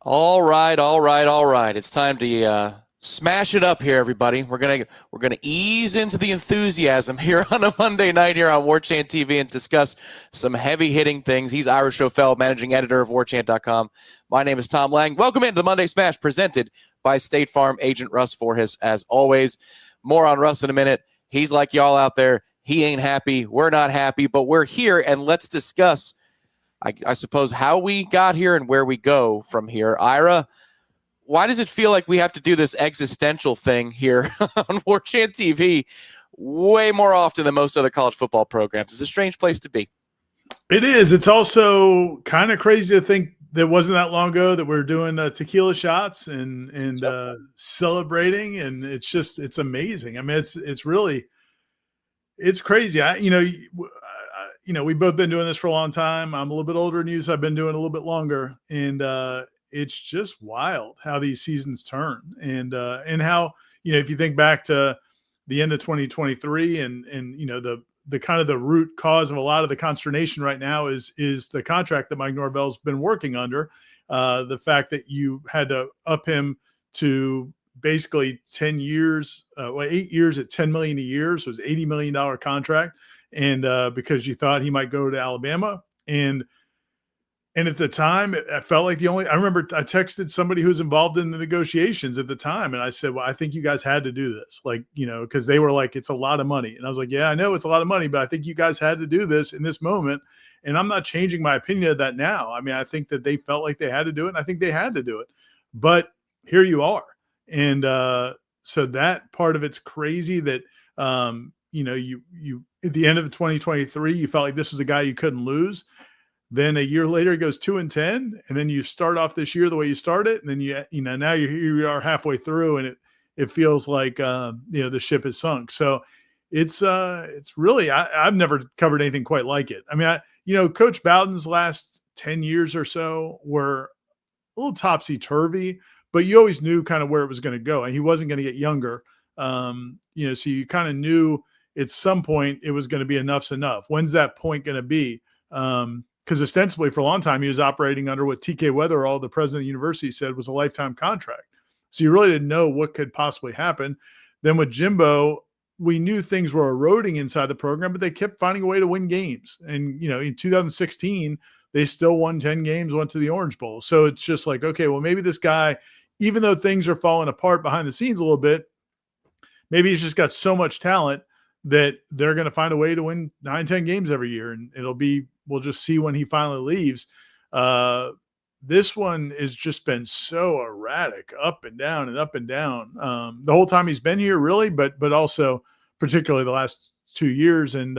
All right, all right, all right. It's time to smash it up here, everybody. We're gonna ease into the enthusiasm here on a Monday night here on Warchant TV and discuss some heavy hitting things. He's Ira Schofel, managing editor of Warchant.com. My name is Tom Lang. Welcome into the Monday Smash, presented by State Farm agent Russ Forhis. As always, more on Russ in a minute. He's like y'all out there. He ain't happy. We're not happy, but we're here, and let's discuss I suppose how we got here and where we go from here. Ira, why does it feel like we have to do this existential thing here on Warchant TV way more often than most other college football programs? It's a strange place to be. It is. It's also kind of crazy to think that wasn't that long ago that we were doing tequila shots and celebrating, and it's amazing. I mean, it's really crazy. We've both been doing this for a long time. I'm a little bit older than you, so I've been doing it a little bit longer. And it's just wild how these seasons turn. And how, if you think back to the end of 2023 and the kind of the root cause of a lot of the consternation right now is the contract that Mike Norvell's been working under. The fact that you had to up him to basically 10 years, 8 years at $10 million a year. So it was $80 million contract. And because you thought he might go to Alabama. And at the time, I felt like I remember I texted somebody who was involved in the negotiations at the time. And I said, well, I think you guys had to do this. Because they were like, it's a lot of money. And I was like, yeah, I know it's a lot of money, but I think you guys had to do this in this moment. And I'm not changing my opinion of that now. I mean, I think that they felt like they had to do it. And I think they had to do it. But here you are. And so that part of it's crazy that, you at the end of 2023, you felt like this was a guy you couldn't lose. Then a year later, it goes 2-10, and then you start off this year the way you started, and then now here you are halfway through, and it feels like the ship has sunk. So it's really I've never covered anything quite like it. I mean, Coach Bowden's last 10 years or so were a little topsy turvy, but you always knew kind of where it was going to go, and he wasn't going to get younger. So you kind of knew at some point it was going to be enough's enough. When's that point going to be? Because ostensibly for a long time he was operating under what TK Weatherall, the president of the university, said was a lifetime contract. So you really didn't know what could possibly happen. Then with Jimbo, we knew things were eroding inside the program, but they kept finding a way to win games. And, in 2016, they still won 10 games, went to the Orange Bowl. So it's just like, okay, well, maybe this guy, even though things are falling apart behind the scenes a little bit, maybe he's just got so much talent that they're going to find a way to win 9-10 games every year. And we'll just see when he finally leaves. This one has just been so erratic, up and down and up and down. The whole time he's been here, really, but also particularly the last 2 years. And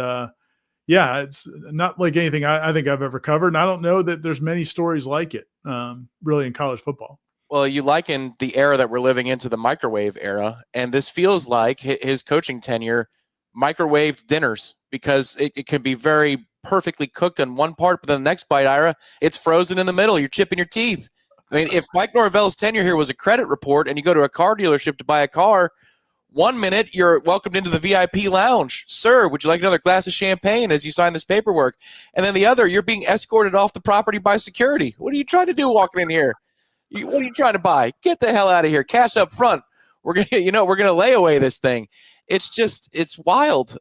it's not like anything I think I've ever covered. And I don't know that there's many stories like it, really, in college football. Well, you liken the era that we're living into the microwave era, and this feels like his coaching tenure microwave dinners, because it can be very perfectly cooked on one part, but then the next bite, Ira, it's frozen in the middle. You're chipping your teeth. I mean, if Mike Norvell's tenure here was a credit report and you go to a car dealership to buy a car, 1 minute you're welcomed into the VIP lounge. Sir, would you like another glass of champagne as you sign this paperwork? And then the other, you're being escorted off the property by security. What are you trying to do walking in here? What are you trying to buy? Get the hell out of here. Cash up front. We're gonna lay away this thing. It's wild.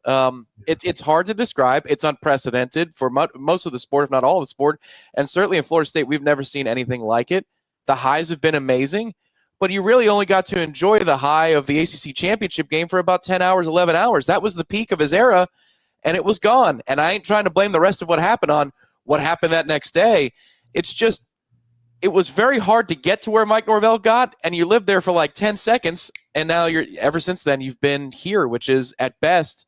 It's hard to describe. It's unprecedented for most of the sport, if not all of the sport. And certainly in Florida State, we've never seen anything like it. The highs have been amazing, but you really only got to enjoy the high of the ACC championship game for about 10 hours, 11 hours. That was the peak of his era, and it was gone. And I ain't trying to blame the rest of what happened on what happened that next day. It's just, it was very hard to get to where Mike Norvell got, and you lived there for like 10 seconds, and now ever since then you've been here, which is at best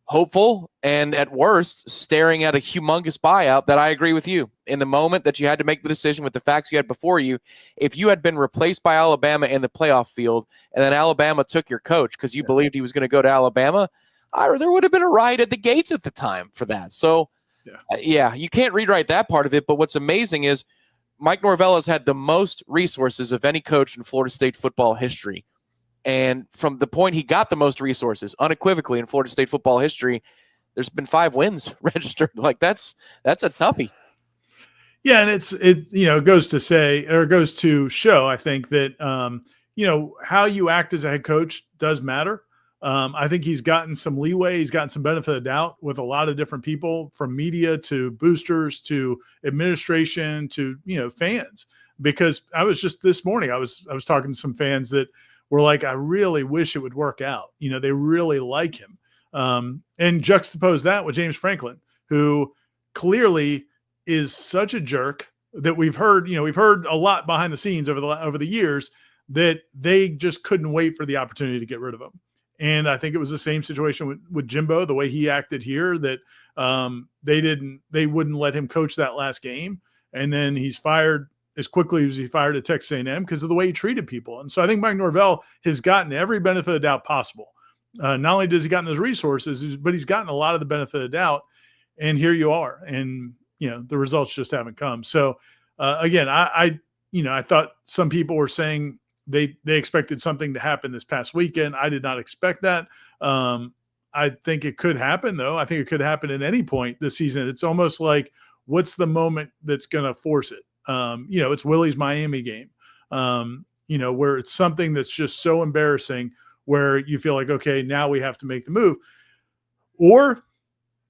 hopeful and at worst staring at a humongous buyout. That I agree with you. In the moment that you had to make the decision with the facts you had before you, if you had been replaced by Alabama in the playoff field and then Alabama took your coach because you believed he was going to go to Alabama, there would have been a riot at the gates at the time for that. So, you can't rewrite that part of it, but what's amazing is Mike Norvell has had the most resources of any coach in Florida State football history. And from the point he got the most resources, unequivocally in Florida State football history, there's been 5 wins registered. Like that's a toughie. Yeah, and it goes to say, or goes to show, I think that how you act as a head coach does matter. I think he's gotten some leeway. He's gotten some benefit of doubt with a lot of different people, from media to boosters to administration to fans. Because I was just this morning, I was talking to some fans that were like, I really wish it would work out. They really like him. And juxtapose that with James Franklin, who clearly is such a jerk that we've heard a lot behind the scenes over the years, that they just couldn't wait for the opportunity to get rid of him. And I think it was the same situation with Jimbo, the way he acted here, that they wouldn't let him coach that last game. And then he's fired as quickly as he fired at Texas A&M because of the way he treated people. And so I think Mike Norvell has gotten every benefit of the doubt possible. Not only does he gotten those resources, but he's gotten a lot of the benefit of the doubt. And here you are. And the results just haven't come. So again, I thought some people were saying they expected something to happen this past weekend. I did not expect that. I think it could happen, though. I think it could happen at any point this season. It's almost like, what's the moment that's going to force it? It's Willie's Miami game, where it's something that's just so embarrassing where you feel like, okay, now we have to make the move. Or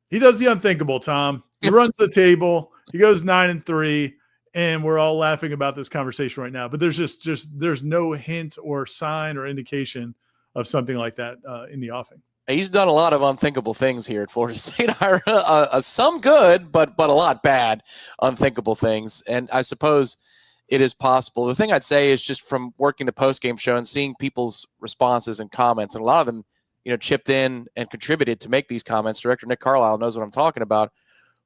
he does the unthinkable, Tom. He runs the table. He goes 9-3, and we're all laughing about this conversation right now. But there's there's no hint or sign or indication of something like that in the offing. He's done a lot of unthinkable things here at Florida State. Some good, but a lot bad, unthinkable things. And I suppose it is possible. The thing I'd say is, just from working the post-game show and seeing people's responses and comments, and a lot of them, chipped in and contributed to make these comments. Director Nick Carlisle knows what I'm talking about.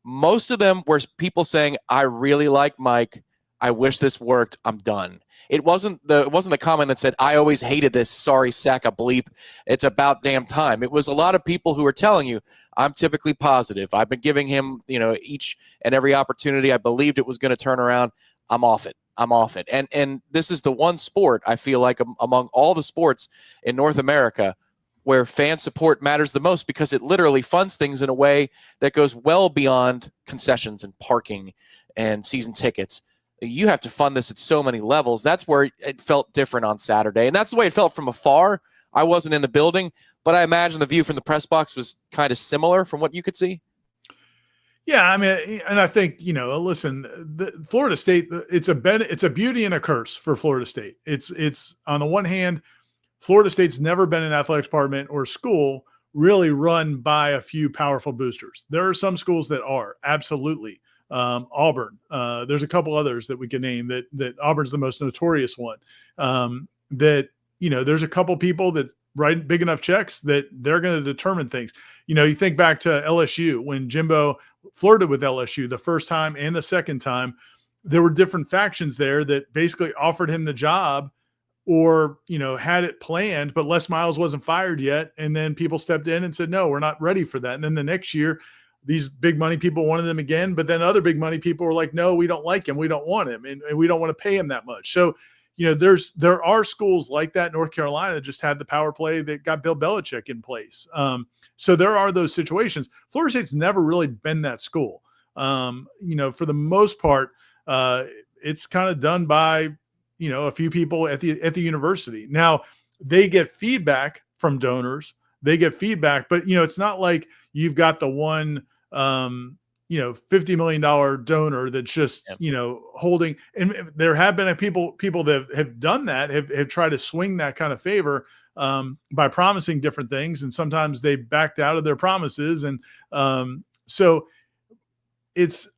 Most of them were people saying, I really like Mike. I wish this worked. I'm done. It wasn't the comment that said, I always hated this. Sorry, sack a bleep. It's about damn time. It was a lot of people who were telling you, I'm typically positive. I've been giving him, each and every opportunity. I believed it was going to turn around. I'm off it. And this is the one sport, I feel like, among all the sports in North America, where fan support matters the most, because it literally funds things in a way that goes well beyond concessions and parking and season tickets. You have to fund this at so many levels. That's where it felt different on Saturday. And that's the way it felt from afar. I wasn't in the building, but I imagine the view from the press box was kind of similar from what you could see. Yeah, I mean, and I think, listen, Florida State, it's a beauty and a curse for Florida State. It's on the one hand, Florida State's never been an athletics department or school really run by a few powerful boosters. There are some schools that are, absolutely. Auburn. There's a couple others that we can name that Auburn's the most notorious one. There's a couple people that write big enough checks that they're going to determine things. You think back to LSU when Jimbo flirted with LSU the first time and the second time. There were different factions there that basically offered him the job, or had it planned, but Les Miles wasn't fired yet, and then people stepped in and said, no, we're not ready for that. And then the next year, these big money people wanted them again, but then other big money people were like, no, we don't like him, we don't want him, and we don't want to pay him that much. So there are schools like that. North Carolina just had the power play that got Bill Belichick in place. So there are those situations. Florida State's never really been that school. For the most part, it's kind of done by a few people at the university. Now they get feedback from donors. They get feedback, but it's not like you've got the one $50 million donor that's just holding. And there have been people that have done that, have tried to swing that kind of favor by promising different things, and sometimes they backed out of their promises. And so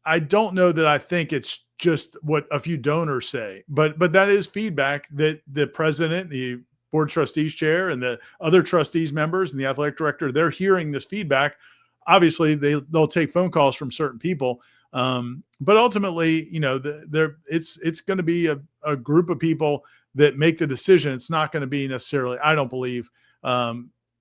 I don't know that I think it's just what a few donors say, but that is feedback that the president, the board trustees chair, and the other trustees members and the athletic director, they're hearing this feedback. Obviously they'll take phone calls from certain people. But ultimately, it's going to be a group of people that make the decision. It's not going to be necessarily, I don't believe,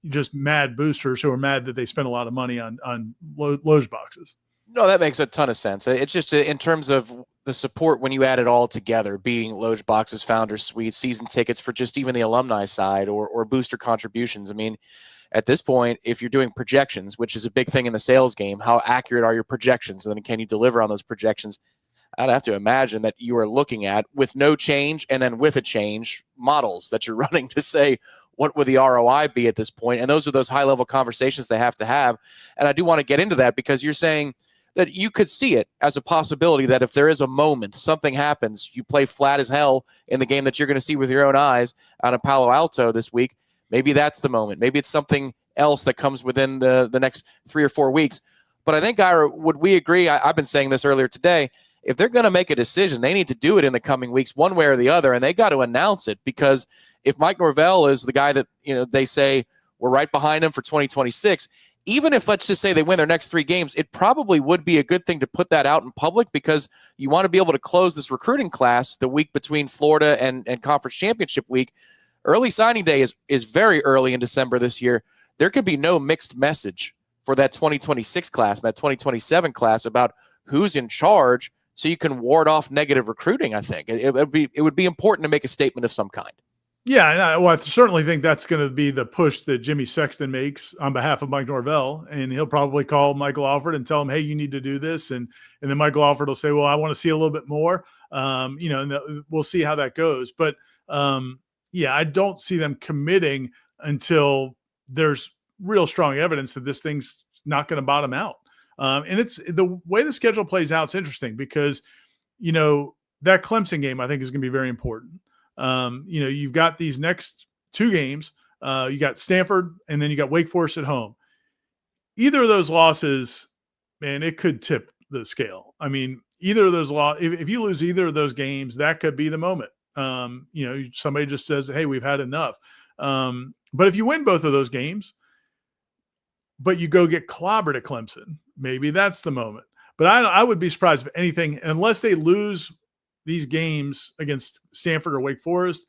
just mad boosters who are mad that they spend a lot of money on loge boxes. No, that makes a ton of sense. It's just in terms of the support when you add it all together, being loge boxes, founders suites, season tickets for just even the alumni side, or booster contributions. I mean, at this point, if you're doing projections, which is a big thing in the sales game, how accurate are your projections? And then can you deliver on those projections? I'd have to imagine that you are looking at, with no change and then with a change, models that you're running to say, what would the ROI be at this point? And those are those high-level conversations they have to have. And I do want to get into that because you're saying that you could see it as a possibility that if there is a moment, something happens, you play flat as hell in the game that you're going to see with your own eyes out of Palo Alto this week. Maybe that's the moment. Maybe it's something else that comes within the next 3 or 4 weeks. But I think, Ira, would we agree? I've been saying this earlier today. If they're going to make a decision, they need to do it in the coming weeks, one way or the other, and they got to announce it, because if Mike Norvell is the guy that, they say we're right behind him for 2026, even if, let's just say, they win their next 3 games, it probably would be a good thing to put that out in public, because you want to be able to close this recruiting class the week between Florida and conference championship week. Early signing day is very early in December this year. There could be no mixed message for that 2026 class and that 2027 class about who's in charge, so you can ward off negative recruiting. I think it would be important to make a statement of some kind. Yeah, I certainly think that's going to be the push that Jimmy Sexton makes on behalf of Mike Norvell, and he'll probably call Michael Alford and tell him, "Hey, you need to do this," and then Michael Alford will say, "Well, I want to see a little bit more," and we'll see how that goes. But yeah, I don't see them committing until there's real strong evidence that this thing's not going to bottom out. And it's the way the schedule plays out. It's interesting because, that Clemson game, I think, is going to be very important. You've got these next 2 games. You got Stanford, and then you got Wake Forest at home. Either of those losses, man, it could tip the scale. I mean, either of those if you lose either of those games, that could be the moment. Somebody just says, "Hey, we've had enough." But if you win both of those games, but you go get clobbered at Clemson, maybe that's the moment. But I would be surprised if anything, unless they lose these games against Stanford or Wake Forest,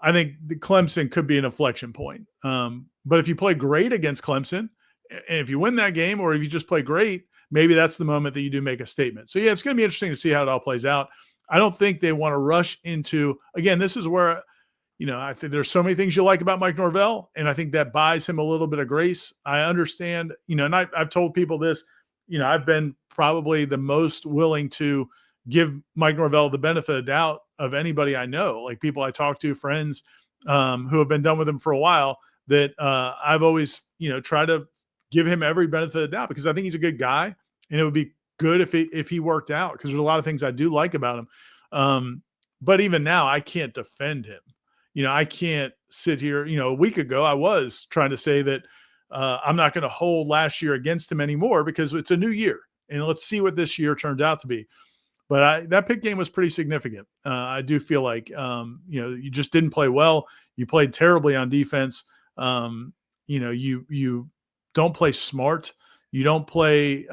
I think the Clemson could be an inflection point. But if you play great against Clemson, and if you win that game, or if you just play great, maybe that's the moment that you do make a statement. So yeah, it's going to be interesting to see how it all plays out. I don't think they want to rush into, again, this is where, I think there's so many things you like about Mike Norvell, and I think that buys him a little bit of grace. I understand, and I've told people this, I've been probably the most willing to give Mike Norvell the benefit of doubt of anybody I know, like people I talk to, friends who have been done with him for a while, that I've always, tried to give him every benefit of the doubt, because I think he's a good guy, and it would be good if he worked out, because there's a lot of things I do like about him. But even now, I can't defend him. I can't sit here. A week ago, I was trying to say that I'm not going to hold last year against him anymore, because it's a new year, and let's see what this year turned out to be. But that Pitt game was pretty significant. I do feel like, you just didn't play well. You played terribly on defense. You don't play smart. You don't play.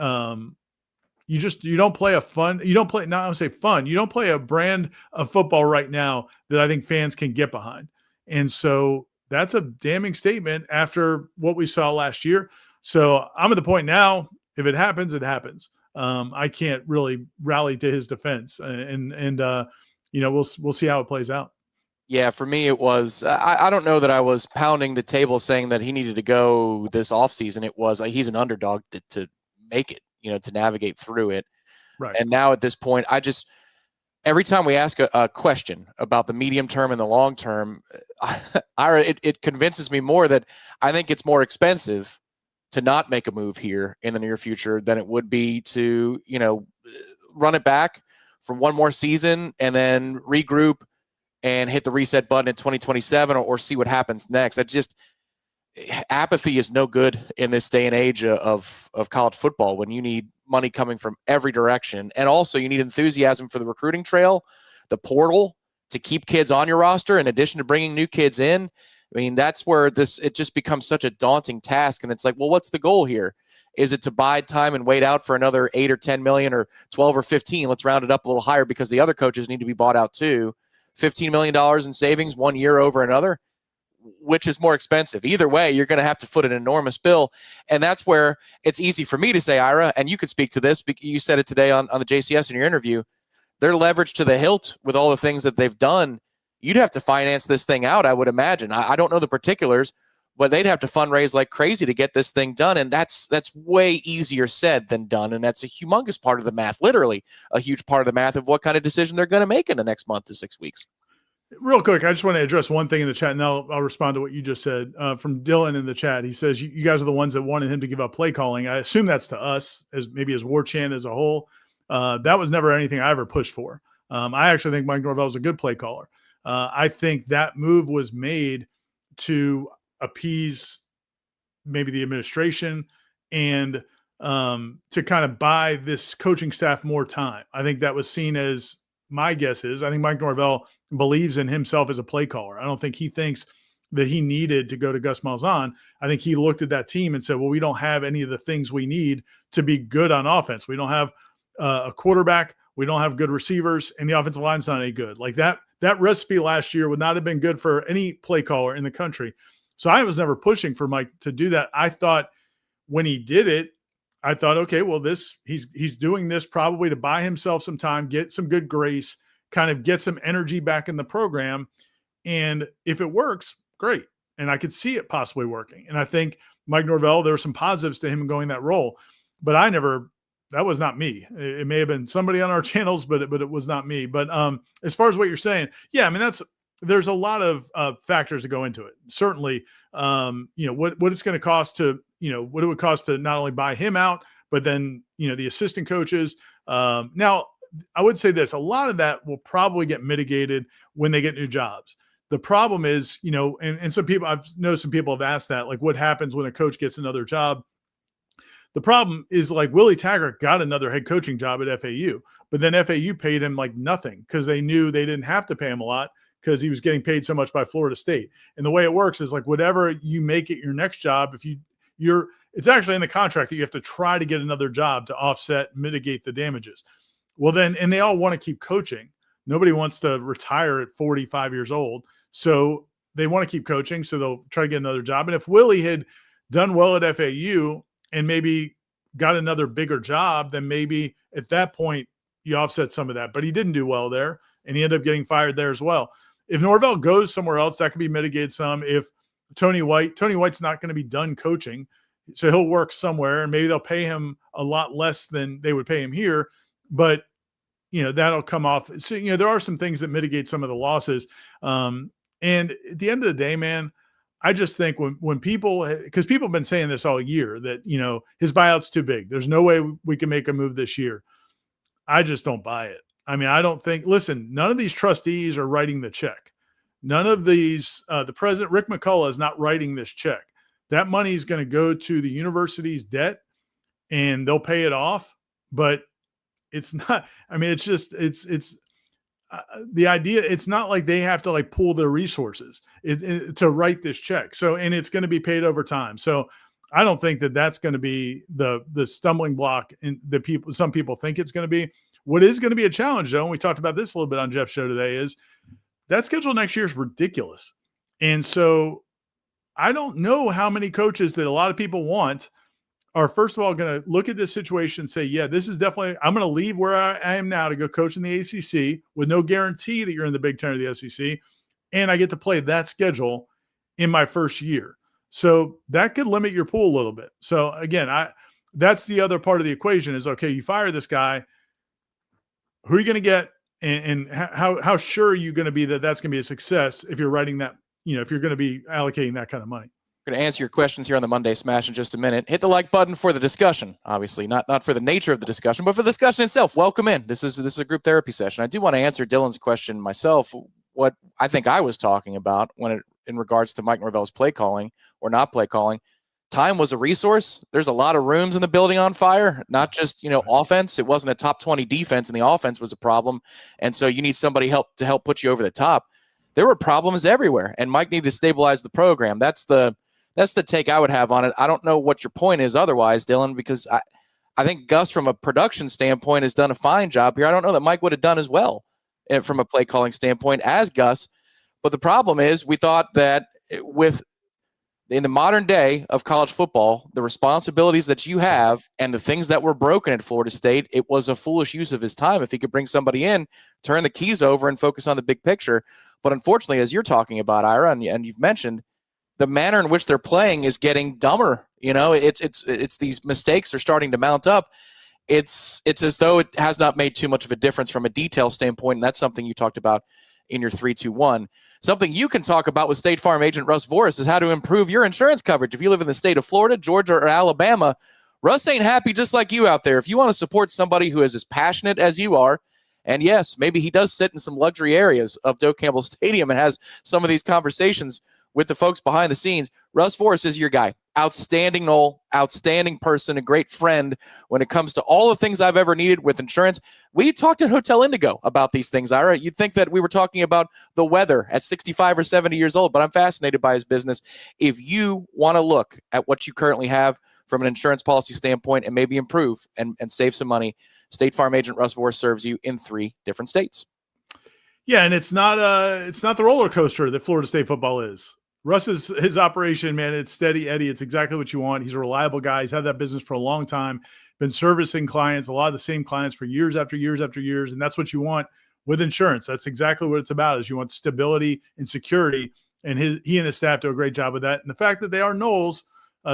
You don't play a fun. You don't play. Not I would say fun. You don't play a brand of football right now that I think fans can get behind. And so that's a damning statement after what we saw last year. So I'm at the point now. If it happens, it happens. I can't really rally to his defense, and we'll see how it plays out. Yeah, for me, it was, I don't know that I was pounding the table saying that he needed to go this offseason. It was, he's an underdog to make it, to navigate through it. Right. And now at this point, every time we ask a question about the medium term and the long term, it convinces me more that I think it's more expensive to not make a move here in the near future than it would be to, run it back for one more season and then regroup and hit the reset button in 2027 or see what happens next. Apathy is no good in this day and age of college football, when you need money coming from every direction. And also you need enthusiasm for the recruiting trail, the portal, to keep kids on your roster in addition to bringing new kids in. I mean, that's where it just becomes such a daunting task. And it's like, well, what's the goal here? Is it to bide time and wait out for another 8 or 10 million or 12 or 15? Let's round it up a little higher, because the other coaches need to be bought out too. $15 million in savings 1 year over another. Which is more expensive? Either way, you're going to have to foot an enormous bill. And that's where it's easy for me to say, Ira, and you could speak to this, because you said it today on the JCS in your interview, they're leveraged to the hilt with all the things that they've done. You'd have to finance this thing out, I would imagine. I don't know the particulars, but they'd have to fundraise like crazy to get this thing done. And that's way easier said than done. And that's a humongous part of the math, literally a huge part of the math of what kind of decision they're going to make in the next month to 6 weeks. Real quick, I just want to address one thing in the chat, and I'll respond to what you just said. From Dylan in the chat, he says, you guys are the ones that wanted him to give up play calling. I assume that's to us, as maybe as Warchant as a whole. That was never anything I ever pushed for. I actually think Mike Norvell is a good play caller. I think that move was made to appease maybe the administration and to kind of buy this coaching staff more time. I think that was seen as, my guess is, I think Mike Norvell believes in himself as a play caller. I don't think he thinks that he needed to go to Gus Malzahn. I think he looked at that team and said, well, we don't have any of the things we need to be good on offense. We don't have a quarterback. We don't have good receivers, and the offensive line's not any good. Like that recipe last year would not have been good for any play caller in the country. So I was never pushing for Mike to do that. I thought when he did it, I thought, okay, well, he's doing this probably to buy himself some time, get some good grace, kind of get some energy back in the program. And if it works, great. And I could see it possibly working. And I think Mike Norvell, there were some positives to him going that role, but that was not me. It may have been somebody on our channels, but it was not me. But as far as what you're saying, yeah, I mean, there's a lot of factors that go into it. Certainly, what it's going to cost to, what it would cost to not only buy him out, but then, the assistant coaches. Now, I would say this, a lot of that will probably get mitigated when they get new jobs. The problem is, and some people, I've known some people have asked that, like, what happens when a coach gets another job? The problem is, like, Willie Taggart got another head coaching job at FAU, but then FAU paid him like nothing because they knew they didn't have to pay him a lot because he was getting paid so much by Florida State. And the way it works is, like, whatever you make it your next job, if it's actually in the contract that you have to try to get another job to offset, mitigate the damages. Well, then, and they all want to keep coaching. Nobody wants to retire at 45 years old. So they want to keep coaching. So they'll try to get another job. And if Willie had done well at FAU and maybe got another bigger job, then maybe at that point you offset some of that. But he didn't do well there, and he ended up getting fired there as well. If Norvell goes somewhere else, that could be mitigated some. If Tony White's not going to be done coaching, so he'll work somewhere, and maybe they'll pay him a lot less than they would pay him here. But that'll come off. So there are some things that mitigate some of the losses. And at the end of the day, man, I just think when people, because people have been saying this all year, that his buyout's too big. There's no way we can make a move this year. I just don't buy it. I mean, I don't think. Listen, none of these trustees are writing the check. None of these. The president, Rick McCullough, is not writing this check. That money is going to go to the university's debt, and they'll pay it off. But it's not. I mean, it's the idea. It's not like they have to like pool their resources to write this check. So, and it's going to be paid over time. So, I don't think that that's going to be the stumbling block in some people think it's going to be. What is going to be a challenge, though, and we talked about this a little bit on Jeff's show today, is that schedule next year is ridiculous. And so I don't know how many coaches that a lot of people want are, first of all, going to look at this situation and say, yeah, this is definitely, I'm going to leave where I am now to go coach in the ACC with no guarantee that you're in the Big Ten or the SEC, and I get to play that schedule in my first year. So that could limit your pool a little bit. So again, that's the other part of the equation is, okay, you fire this guy, who are you going to get, and how sure are you going to be that that's going to be a success if you're writing that, if you're going to be allocating that kind of money? We're going to answer your questions here on the Monday Smash in just a minute. Hit the like button for the discussion, obviously, not for the nature of the discussion, but for the discussion itself. Welcome in. This is a group therapy session. I do want to answer Dylan's question myself, what I think I was talking about in regards to Mike Norvell's play calling or not play calling. Time was a resource. There's a lot of rooms in the building on fire, not just, offense. It wasn't a top 20 defense, and the offense was a problem. And so you need somebody to help put you over the top. There were problems everywhere, and Mike needed to stabilize the program. That's the take I would have on it. I don't know what your point is otherwise, Dylan, because I think Gus, from a production standpoint, has done a fine job here. I don't know that Mike would have done as well from a play calling standpoint as Gus. But the problem is we thought that in the modern day of college football, the responsibilities that you have and the things that were broken at Florida State, it was a foolish use of his time if he could bring somebody in, turn the keys over, and focus on the big picture. But unfortunately, as you're talking about, Ira, and you've mentioned, the manner in which they're playing is getting dumber. It's these mistakes are starting to mount up. It's as though it has not made too much of a difference from a detail standpoint, and that's something you talked about in your 3-2-1. Something you can talk about with State Farm agent Russ Voris is how to improve your insurance coverage. If you live in the state of Florida, Georgia, or Alabama, Russ ain't happy just like you out there. If you want to support somebody who is as passionate as you are, and yes, maybe he does sit in some luxury areas of Doak Campbell Stadium and has some of these conversations with the folks behind the scenes, Russ Voris is your guy. Outstanding Noel, outstanding person, a great friend when it comes to all the things I've ever needed with insurance. We talked at Hotel Indigo about these things, Ira. You'd think that we were talking about the weather at 65 or 70 years old, but I'm fascinated by his business. If you want to look at what you currently have from an insurance policy standpoint and maybe improve and save some money, State Farm agent Russ Voris serves you in 3 different states. Yeah, and it's not the roller coaster that Florida State football is. Russ's his operation, man, it's steady Eddie. It's exactly what you want. He's a reliable guy. He's had that business for a long time, been servicing clients, a lot of the same clients for years after years after years. And that's what you want with insurance. That's exactly what it's about, is you want stability and security. And he and his staff do a great job with that. And the fact that they are Noles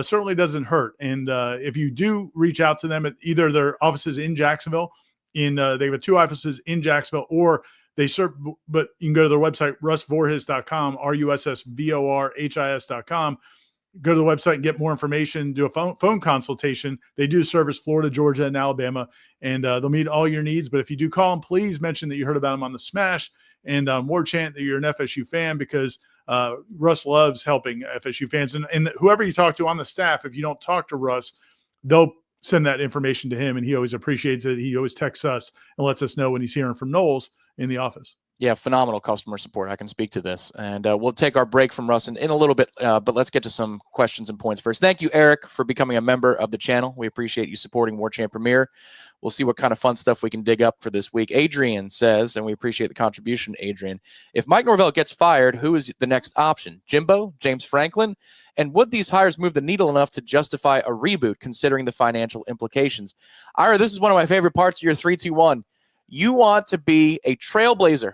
certainly doesn't hurt. And if you do reach out to them at either their offices in Jacksonville, they have 2 offices in Jacksonville, or they serve, but you can go to their website, russvorhis.com, russvorhis.com. Go to the website and get more information, do a phone consultation. They do service Florida, Georgia, and Alabama, and they'll meet all your needs. But if you do call them, please mention that you heard about them on the Smash and Warchant, that you're an FSU fan, because Russ loves helping FSU fans. And whoever you talk to on the staff, if you don't talk to Russ, they'll send that information to him, and he always appreciates it. He always texts us and lets us know when he's hearing from Noles in the office. Yeah, phenomenal customer support. I can speak to this. And we'll take our break from Russ in a little bit, but let's get to some questions and points first. Thank you, Eric, for becoming a member of the channel. We appreciate you supporting Warchant Premier. We'll see what kind of fun stuff we can dig up for this week. Adrian says, and we appreciate the contribution, Adrian, if Mike Norvell gets fired, who is the next option? Jimbo? James Franklin? And would these hires move the needle enough to justify a reboot, considering the financial implications? Ira, this is one of my favorite parts of your 3-2-1. You want to be a trailblazer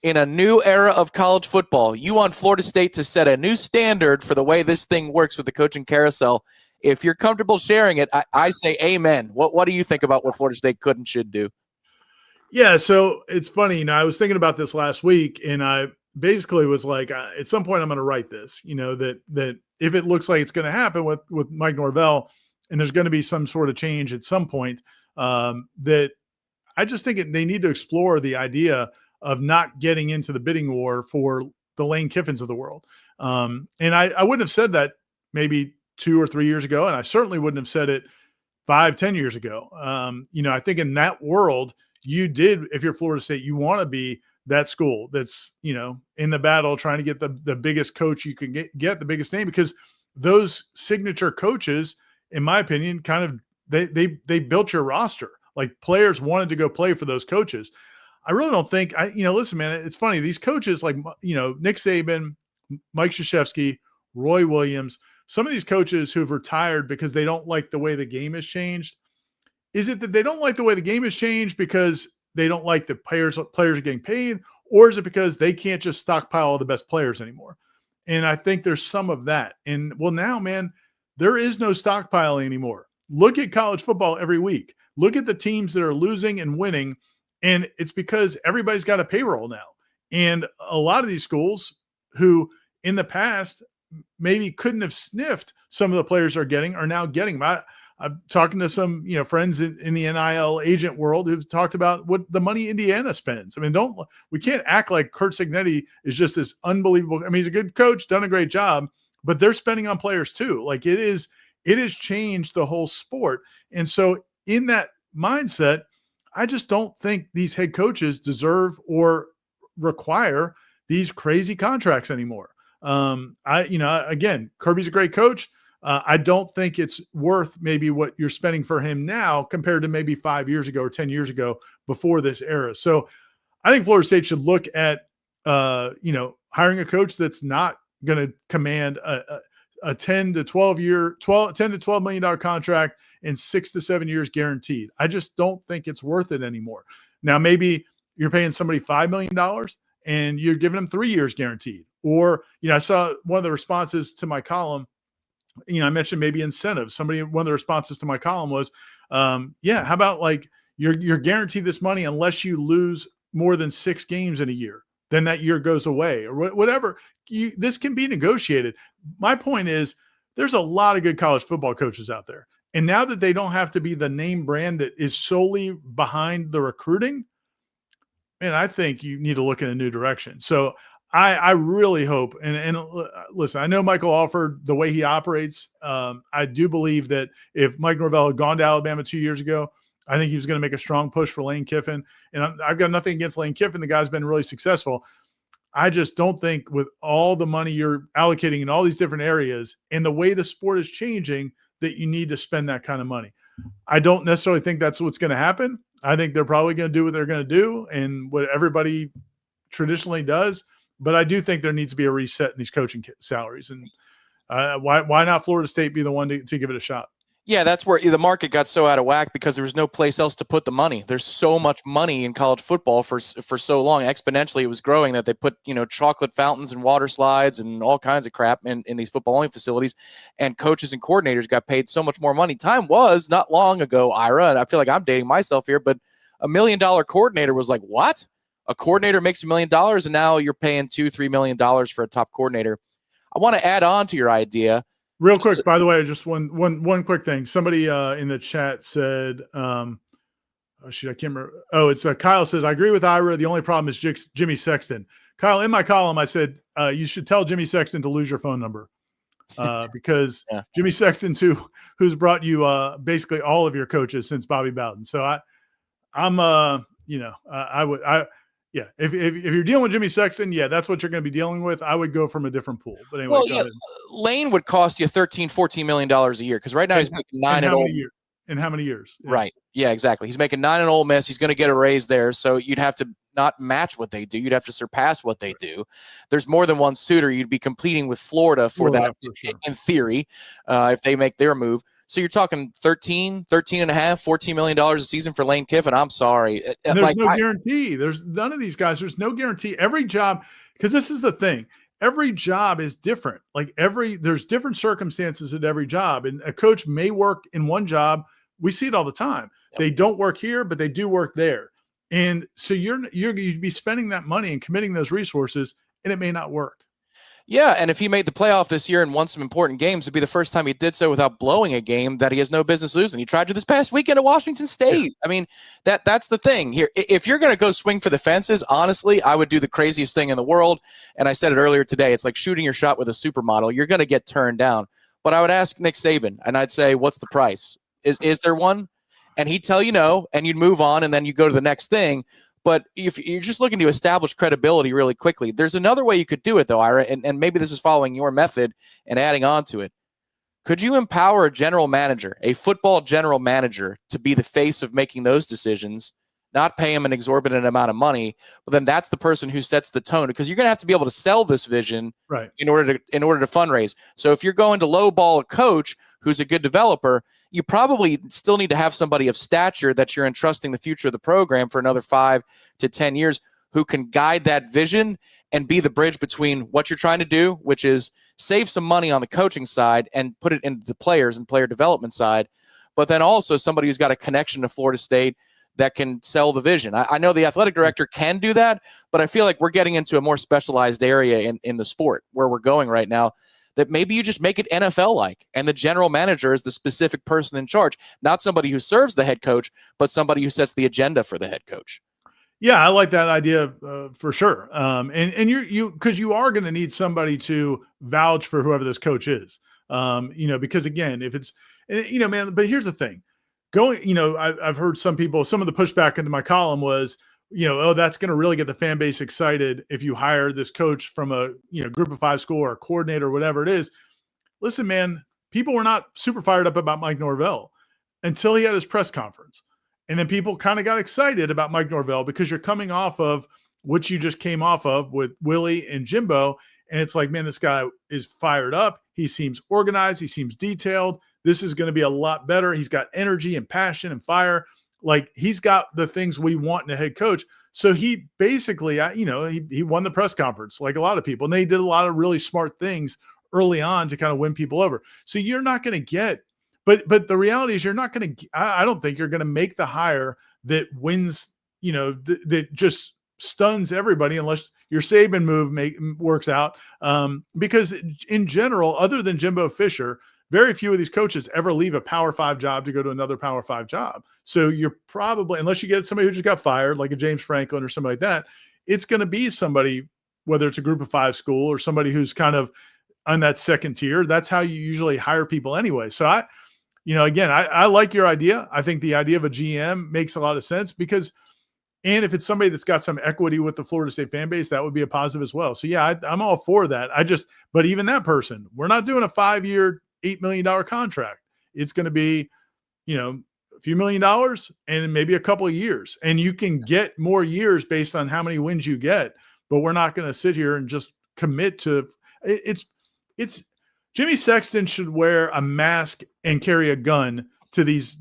in a new era of college football. You want Florida State to set a new standard for the way this thing works with the coaching carousel. If you're comfortable sharing it, I say amen. What do you think about what Florida State could and should do? Yeah, so it's funny. I was thinking about this last week, and I basically was like, at some point I'm going to write this, that if it looks like it's going to happen with Mike Norvell, and there's going to be some sort of change at some point, that I just think they need to explore the idea of not getting into the bidding war for the Lane Kiffins of the world. And I wouldn't have said that maybe 2 or 3 years ago, and I certainly wouldn't have said it 5-10 years ago. I think in that world, if you're Florida State, you want to be that school that's, in the battle, trying to get the biggest coach you can get the biggest name, because those signature coaches, in my opinion, kind of, they built your roster. Like, players wanted to go play for those coaches. I really don't think listen, man, it's funny. These coaches like, Nick Saban, Mike Krzyzewski, Roy Williams, some of these coaches who've retired because they don't like the way the game has changed. Is it that they don't like the way the game has changed because they don't like the players are getting paid, or is it because they can't just stockpile all the best players anymore? And I think there's some of that. And well, now, man, there is no stockpiling anymore. Look at college football every week. Look at the teams that are losing and winning. And it's because everybody's got a payroll now. And a lot of these schools who in the past maybe couldn't have sniffed some of the players are getting are now getting them. I'm talking to some, friends in the NIL agent world who've talked about what the money Indiana spends. I mean, we can't act like Kurt Cignetti is just this unbelievable. I mean, he's a good coach, done a great job, but they're spending on players too. Like, it has changed the whole sport. And so in that mindset, I just don't think these head coaches deserve or require these crazy contracts anymore. Again, Kirby's a great coach. I don't think it's worth maybe what you're spending for him now compared to maybe 5 years ago or 10 years ago before this era. So I think Florida State should look at, hiring a coach that's not going to command a 10 to 12 million contract in 6 to 7 years guaranteed. I just don't think it's worth it anymore. Now, maybe you're paying somebody $5 million and you're giving them 3 years guaranteed. Or, I saw one of the responses to my column, I mentioned maybe incentives. One of the responses to my column was, how about like you're guaranteed this money unless you lose more than 6 games in a year, then that year goes away, or whatever. This can be negotiated. My point is, there's a lot of good college football coaches out there. And now that they don't have to be the name brand that is solely behind the recruiting, man, I think you need to look in a new direction. So I really hope, and listen, I know Michael Alford, the way he operates, I do believe that if Mike Norvell had gone to Alabama 2 years ago, I think he was going to make a strong push for Lane Kiffin. And I've got nothing against Lane Kiffin. The guy's been really successful. I just don't think with all the money you're allocating in all these different areas and the way the sport is changing that you need to spend that kind of money. I don't necessarily think that's what's going to happen. I think they're probably going to do what they're going to do and what everybody traditionally does. But I do think there needs to be a reset in these coaching salaries. And why not Florida State be the one to give it a shot? Yeah, that's where the market got so out of whack because there was no place else to put the money. There's so much money in college football for so long. Exponentially, it was growing that they put, chocolate fountains and water slides and all kinds of crap in these football-only facilities. And coaches and coordinators got paid so much more money. Time was not long ago, Ira, and I feel like I'm dating myself here, but $1 million coordinator was like, what? A coordinator makes $1 million, and now you're paying $2-3 million for a top coordinator. I want to add on to your idea. Real quick, by the way, just one quick thing. Somebody in the chat said, I can't remember. Oh, it's Kyle says, I agree with Ira. The only problem is Jimmy Sexton. Kyle, in my column, I said, you should tell Jimmy Sexton to lose your phone number because yeah. Jimmy Sexton's who's brought you basically all of your coaches since Bobby Bowden. So yeah, if you're dealing with Jimmy Sexton, yeah, that's what you're going to be dealing with. I would go from a different pool. But anyway, Lane would cost you $13-14 million a year because right now he's making $9 at Ole Miss. In how many years? Yeah. Right. Yeah, exactly. He's making $9 at Ole Miss. He's going to get a raise there, so you'd have to not match what they do. You'd have to surpass what they do. There's more than one suitor. You'd be competing with Florida for that, for sure. In theory, if they make their move. So you're talking 13 and a half, $14 million a season for Lane Kiffin. I'm sorry. And there's no guarantee. There's none of these guys. There's no guarantee. Every job, because this is the thing. Every job is different. There's different circumstances at every job. And a coach may work in one job. We see it all the time. Yep. They don't work here, but they do work there. And so you'd be spending that money and committing those resources, and it may not work. Yeah, and if he made the playoff this year and won some important games, it'd be the first time he did so without blowing a game that he has no business losing. He tried to this past weekend at Washington State. Yeah. I mean, that's the thing here. If you're going to go swing for the fences, honestly, I would do the craziest thing in the world. And I said it earlier today. It's like shooting your shot with a supermodel. You're going to get turned down. But I would ask Nick Saban, and I'd say, what's the price? Is there one? And he'd tell you no, and you'd move on, and then you go to the next thing. But if you're just looking to establish credibility really quickly, there's another way you could do it, though, Ira, and maybe this is following your method and adding on to it. Could you empower a general manager, a football general manager, to be the face of making those decisions, not pay him an exorbitant amount of money, but then that's the person who sets the tone? Because you're going to have to be able to sell this vision right in order to fundraise. So if you're going to lowball a coach who's a good developer, you probably still need to have somebody of stature that you're entrusting the future of the program for another 5 to 10 years who can guide that vision and be the bridge between what you're trying to do, which is save some money on the coaching side and put it into the players and player development side, but then also somebody who's got a connection to Florida State that can sell the vision. I know the athletic director can do that, but I feel like we're getting into a more specialized area in the sport where we're going right now, that maybe you just make it NFL-like, and the general manager is the specific person in charge, not somebody who serves the head coach, but somebody who sets the agenda for the head coach. Yeah, I like that idea for sure. And because you are going to need somebody to vouch for whoever this coach is. Because again, if it's, man, but here's the thing. I've heard some of the pushback into my column was, that's going to really get the fan base excited if you hire this coach from a, group of 5 school or a coordinator or whatever it is. Listen, man, people were not super fired up about Mike Norvell until he had his press conference. And then people kind of got excited about Mike Norvell because you're coming off of what you just came off of with Willie and Jimbo. And it's like, man, this guy is fired up. He seems organized. He seems detailed. This is going to be a lot better. He's got energy and passion and fire. Like, he's got the things we want in a head coach. So he basically, he won the press conference like a lot of people, and they did a lot of really smart things early on to kind of win people over. So you're not going to get, but the reality is you're not going to, I don't think you're going to make the hire that wins, that just stuns everybody unless your Saban move works out. Because in general, other than Jimbo Fisher, very few of these coaches ever leave a Power 5 job to go to another Power 5 job. So you're probably, unless you get somebody who just got fired, like a James Franklin or somebody like that, it's going to be somebody, whether it's a Group of 5 school or somebody who's kind of on that second tier. That's how you usually hire people anyway. So I like your idea. I think the idea of a GM makes a lot of sense because, and if it's somebody that's got some equity with the Florida State fan base, that would be a positive as well. So yeah, I'm all for that. But even that person, we're not doing a 5-year, $8 million contract. It's going to be, a few $1 million and maybe a couple of years. And you can get more years based on how many wins you get, but we're not going to sit here and just commit to it's Jimmy Sexton should wear a mask and carry a gun to these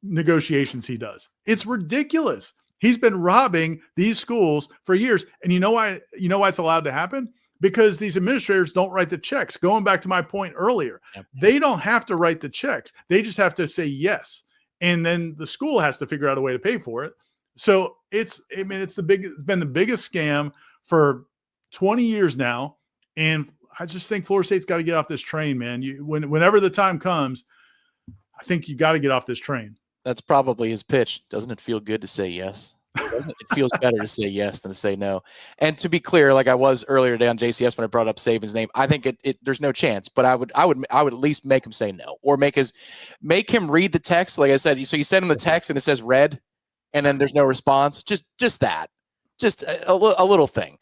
negotiations he does. It's ridiculous. He's been robbing these schools for years. And you know why it's allowed to happen? Because these administrators don't write the checks. Going back to my point earlier, they don't have to write the checks. They just have to say yes. And then the school has to figure out a way to pay for it. So it's been the biggest scam for 20 years now. And I just think Florida State's got to get off this train, man. Whenever the time comes, I think you got to get off this train. That's probably his pitch. Doesn't it feel good to say yes? It feels better to say yes than to say no. And to be clear, like I was earlier today on JCS when I brought up Saban's name, I think there's no chance. But I would at least make him say no, or make him read the text. Like I said, so you send him the text and it says read, and then there's no response. Just that. Just a little thing.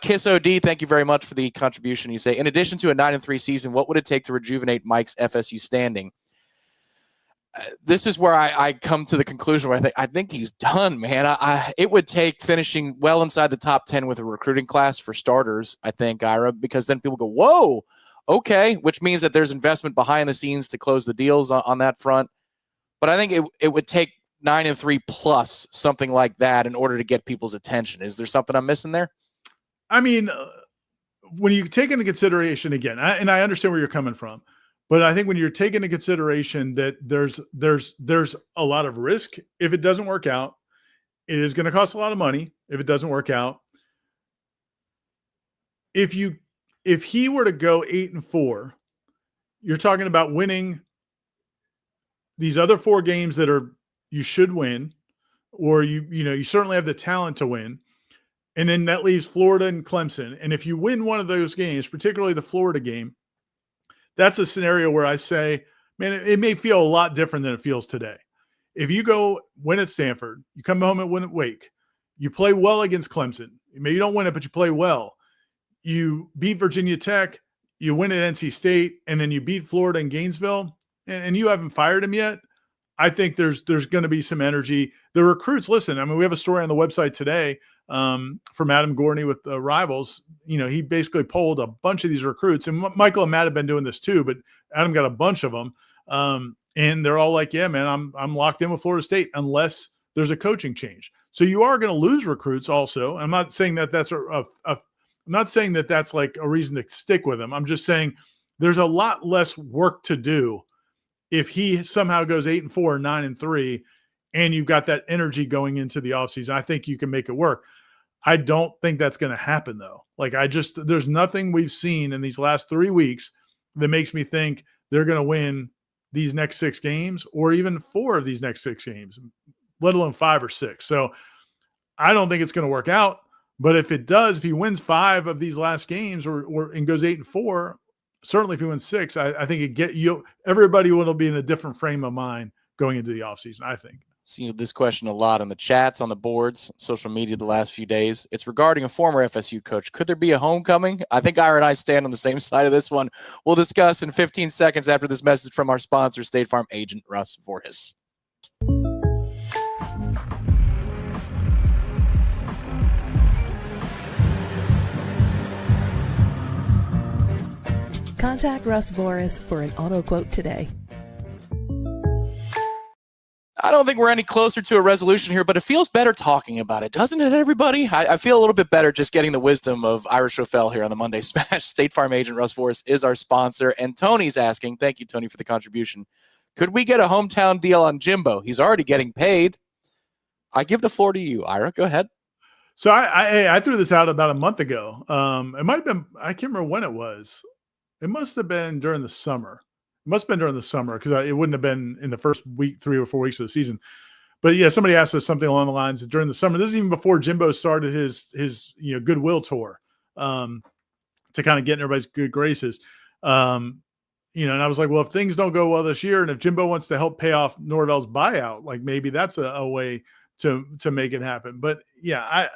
Kiss OD, thank you very much for the contribution. You say, in addition to a 9-3 season, what would it take to rejuvenate Mike's FSU standing? This is where I come to the conclusion where I think he's done, man. It would take finishing well inside the top 10 with a recruiting class for starters, I think, Ira, because then people go, whoa, okay, which means that there's investment behind the scenes to close the deals on that front. But I think it would take 9-3 plus something like that in order to get people's attention. Is there something I'm missing there? I mean, when you take into consideration again, and I understand where you're coming from, but I think when you're taking into consideration that there's a lot of risk if it doesn't work out, it is going to cost a lot of money if it doesn't work out. If he were to go 8-4, you're talking about winning these other 4 games that you should win, or you certainly have the talent to win. And then that leaves Florida and Clemson. And if you win one of those games, particularly the Florida game, that's a scenario where I say, man, it may feel a lot different than it feels today. If you go win at Stanford, you come home and win at Wake, you play well against Clemson. Maybe you don't win it, but you play well. You beat Virginia Tech, you win at NC State, and then you beat Florida and Gainesville, and you haven't fired him yet. I think there's going to be some energy. The recruits, listen, I mean, we have a story on the website today from Adam Gorney with the Rivals. He basically polled a bunch of these recruits, and Michael and Matt have been doing this too, but Adam got a bunch of them. And they're all like, yeah, man, I'm locked in with Florida State unless there's a coaching change. So you are going to lose recruits also. I'm not saying that that's I'm not saying that that's like a reason to stick with them. I'm just saying there's a lot less work to do if he somehow goes 8-4, 9-3, and you've got that energy going into the offseason. I think you can make it work. I don't think that's going to happen though. Like there's nothing we've seen in these last 3 weeks that makes me think they're going to win these next 6 games or even 4 of these next 6 games, let alone 5 or 6. So I don't think it's going to work out, but if it does, if he wins 5 of these last games and goes 8-4, certainly if he wins 6, I think everybody will be in a different frame of mind going into the offseason, I think. Seen this question a lot on the chats, on the boards, social media the last few days. It's regarding a former FSU coach. Could there be a homecoming? I think Ira and I stand on the same side of this one. We'll discuss in 15 seconds after this message from our sponsor, State Farm agent Russ Voorhis. Contact Russ Voorhis for an auto quote today. I don't think we're any closer to a resolution here, but it feels better talking about it, doesn't it, everybody? I feel a little bit better just getting the wisdom of Irish Rofel here on the Monday Smash. State Farm agent Russ Forrest is our sponsor, and Tony's asking, thank you, Tony, for the contribution, could we get a hometown deal on Jimbo? He's already getting paid. I give the floor to you, Ira. Go ahead. So I threw this out about a month ago. It might have been, I can't remember when it was. It must have been during the summer. It must have been during the summer because it wouldn't have been in the first week, 3 or 4 weeks of the season. But yeah, somebody asked us something along the lines of during the summer. This is even before Jimbo started his goodwill tour to kind of get in everybody's good graces. And I was like, well, if things don't go well this year, and if Jimbo wants to help pay off Norvell's buyout, like maybe that's a way to make it happen. But yeah,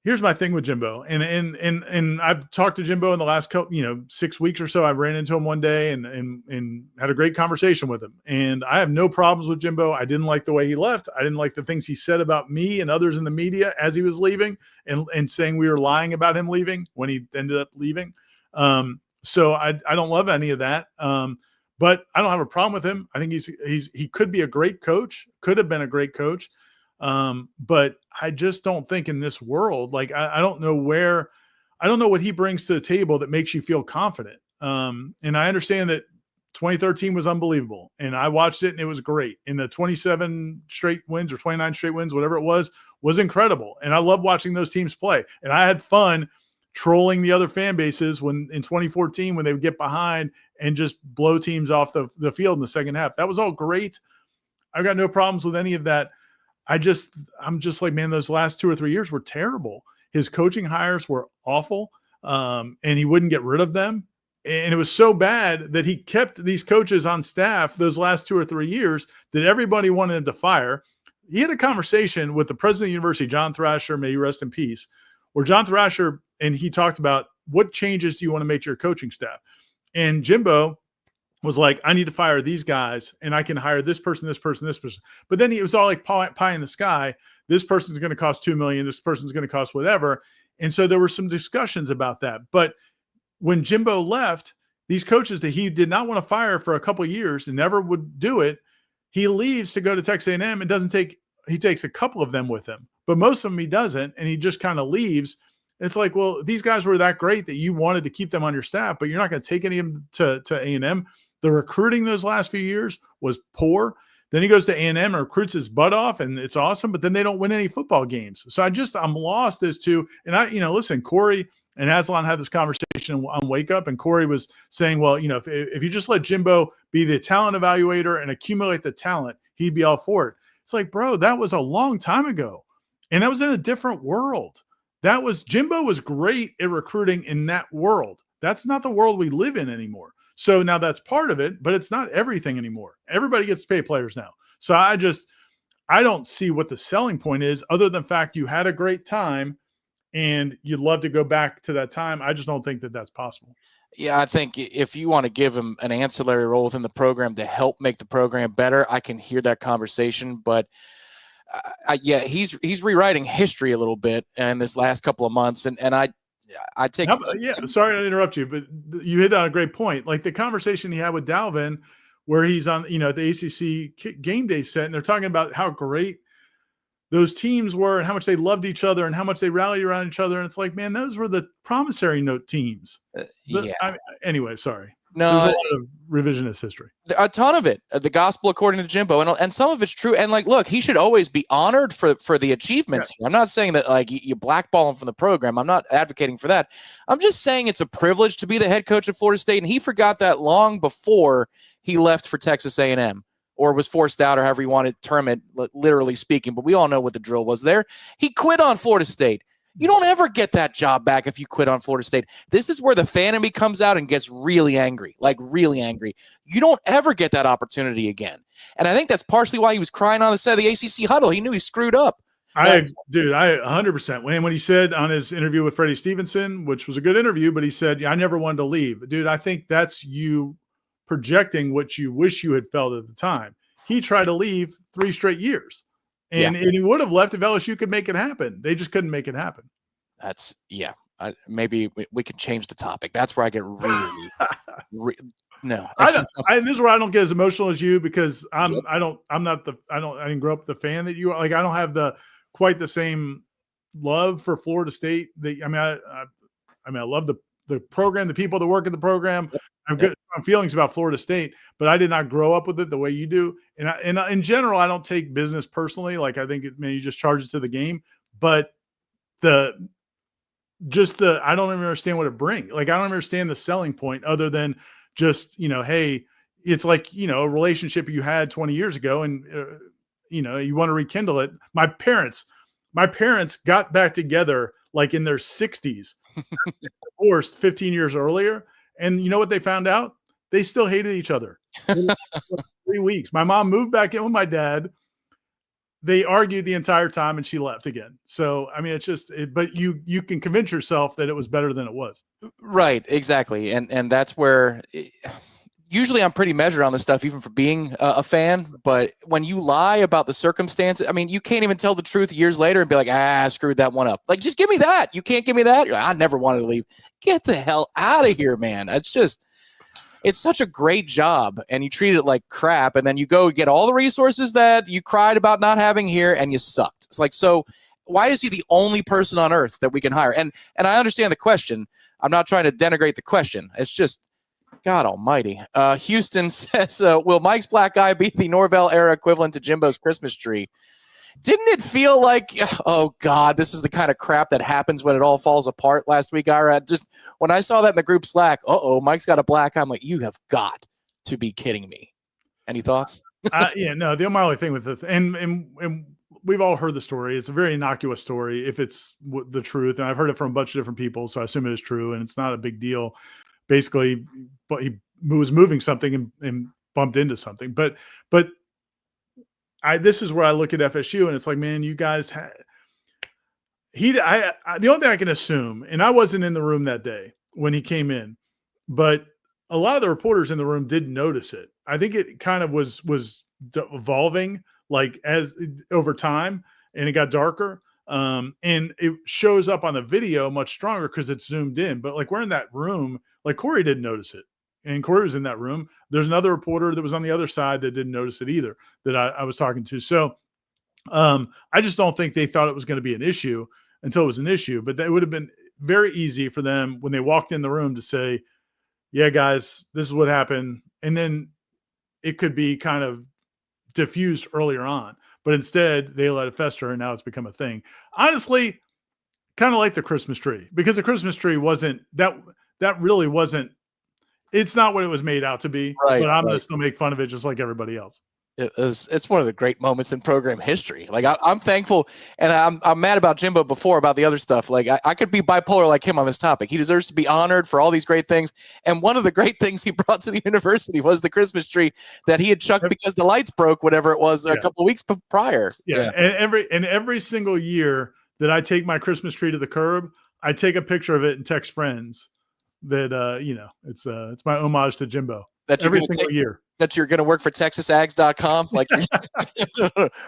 here's my thing with Jimbo, and I've talked to Jimbo in the last 6 weeks or so. I ran into him one day and had a great conversation with him. And I have no problems with Jimbo. I didn't like the way he left. I didn't like the things he said about me and others in the media as he was leaving, and saying we were lying about him leaving when he ended up leaving. So I don't love any of that. But I don't have a problem with him. I think he could be a great coach, could have been a great coach. But I just don't think in this world, like, I don't know what he brings to the table that makes you feel confident. And I understand that 2013 was unbelievable, and I watched it and it was great. And the 27 straight wins or 29 straight wins, whatever it was incredible. And I love watching those teams play. And I had fun trolling the other fan bases when in 2014, when they would get behind and just blow teams off the field in the second half. That was all great. I've got no problems with any of that. I'm just like, man, those last 2 or 3 years were terrible. His coaching hires were awful, and he wouldn't get rid of them. And it was so bad that he kept these coaches on staff those last 2 or 3 years that everybody wanted him to fire. He had a conversation with the president of the university, John Thrasher, may he rest in peace, where John Thrasher, and he talked about what changes do you want to make to your coaching staff? And Jimbo was like, I need to fire these guys, and I can hire this person, this person, this person. But then it was all like pie in the sky. This person's going to cost $2 million. This person's going to cost whatever. And so there were some discussions about that. But when Jimbo left, these coaches that he did not want to fire for a couple of years and never would do it, he leaves to go to Texas A&M and he takes a couple of them with him, but most of them he doesn't. And he just kind of leaves. It's like, well, these guys were that great that you wanted to keep them on your staff, but you're not going to take any of them to A&M. The recruiting those last few years was poor. Then he goes to A&M and recruits his butt off, and it's awesome, but then they don't win any football games. So I'm lost as to, and listen, Corey and Aslan had this conversation on Wake Up, and Corey was saying, well, if you just let Jimbo be the talent evaluator and accumulate the talent, he'd be all for it. It's like, bro, that was a long time ago, and that was in a different world. Jimbo was great at recruiting in that world. That's not the world we live in anymore. So now that's part of it, but it's not everything anymore. Everybody gets to pay players now. So I don't see what the selling point is other than the fact you had a great time and you'd love to go back to that time. I just don't think that that's possible. Yeah, I think if you want to give him an ancillary role within the program to help make the program better, I can hear that conversation. But he's rewriting history a little bit in this last couple of months, and I take. Sorry to interrupt you, but you hit on a great point. Like the conversation he had with Dalvin, where he's on, the ACC game day set, and they're talking about how great those teams were and how much they loved each other and how much they rallied around each other. And it's like, man, those were the promissory note teams. Anyway, sorry. No, there's a lot of revisionist history. A ton of it. The gospel according to Jimbo, and some of it's true. And like, look, he should always be honored for the achievements. Yeah. I'm not saying that like you blackball him from the program. I'm not advocating for that. I'm just saying it's a privilege to be the head coach of Florida State, and he forgot that long before he left for Texas A&M or was forced out, or however you want to term it, literally speaking. But we all know what the drill was there. He quit on Florida State. You don't ever get that job back if you quit on Florida State. This is where the fan in me comes out and gets really angry, like really angry. You don't ever get that opportunity again. And I think that's partially why he was crying on the set of the ACC huddle. He knew he screwed up. I 100%. When he said on his interview with Freddie Stevenson, which was a good interview, but he said, I never wanted to leave. Dude, I think that's you projecting what you wish you had felt at the time. He tried to leave 3 straight years. And he would have left if LSU could make it happen. They just couldn't make it happen. maybe we could change the topic. That's where I get really, no. This is where I don't get as emotional as you, because I didn't grow up the fan that you are. Like, I don't have quite the same love for Florida State. I love the program, the people that work in the program. I have good feelings about Florida State, but I did not grow up with it the way you do. And in general, I don't take business personally. Like, I think you just charge it to the game, but I don't even understand what it brings. Like, I don't understand the selling point other than just, hey, it's like, a relationship you had 20 years ago, and you want to rekindle it. My parents got back together like in their 60s, divorced 15 years earlier. And you know what they found out? They still hated each other. 3 weeks. My mom moved back in with my dad. They argued the entire time, and she left again. So, I mean, it's just, but you can convince yourself that it was better than it was. Right. Exactly. And that's where usually I'm pretty measured on this stuff, even for being a fan. But when you lie about the circumstances, I mean, you can't even tell the truth years later and be like, I screwed that one up. Like, just give me that. You can't give me that. I never wanted to leave. Get the hell out of here, man. It's such a great job, and you treat it like crap, and then you go get all the resources that you cried about not having here, and you sucked. It's like, so why is he the only person on earth that we can hire? And I understand the question. I'm not trying to denigrate the question. It's just, God almighty. Houston says, will Mike's black eye be the Norvell era equivalent to Jimbo's Christmas tree? Didn't it feel like, oh God, this is the kind of crap that happens when it all falls apart last week, Ira? Just when I saw that in the group Slack, Mike's got a black eye. I'm like, you have got to be kidding me. Any thoughts? Yeah, no, the only thing with this, and we've all heard the story. It's a very innocuous story if it's the truth. And I've heard it from a bunch of different people, so I assume it is true, and it's not a big deal. Basically, but he was moving something and bumped into something. But this is where I look at FSU, and it's like, man, you guys the only thing I can assume, and I wasn't in the room that day when he came in, but a lot of the reporters in the room did notice it. I think it kind of was evolving like as over time, and it got darker. And it shows up on the video much stronger because it's zoomed in. But like, we're in that room, like Corey didn't notice it. And Corey was in that room. There's another reporter that was on the other side that didn't notice it either, that I was talking to. So I just don't think they thought it was going to be an issue until it was an issue. But it would have been very easy for them when they walked in the room to say, yeah, guys, this is what happened. And then it could be kind of diffused earlier on. But instead, they let it fester, and now it's become a thing. Honestly, kind of like the Christmas tree, because the Christmas tree wasn't that really wasn't. It's not what it was made out to be, right, but I'm going to still make fun of it just like everybody else. It's one of the great moments in program history. Like, I'm thankful, and I'm mad about Jimbo before about the other stuff. Like, I could be bipolar like him on this topic. He deserves to be honored for all these great things. And one of the great things he brought to the university was the Christmas tree that he had chucked because the lights broke, whatever it was, a couple of weeks prior. Yeah. And every single year that I take my Christmas tree to the curb, I take a picture of it and text friends that, it's my homage to Jimbo. That's every single year. That you're going to work for TexasAgs.com, like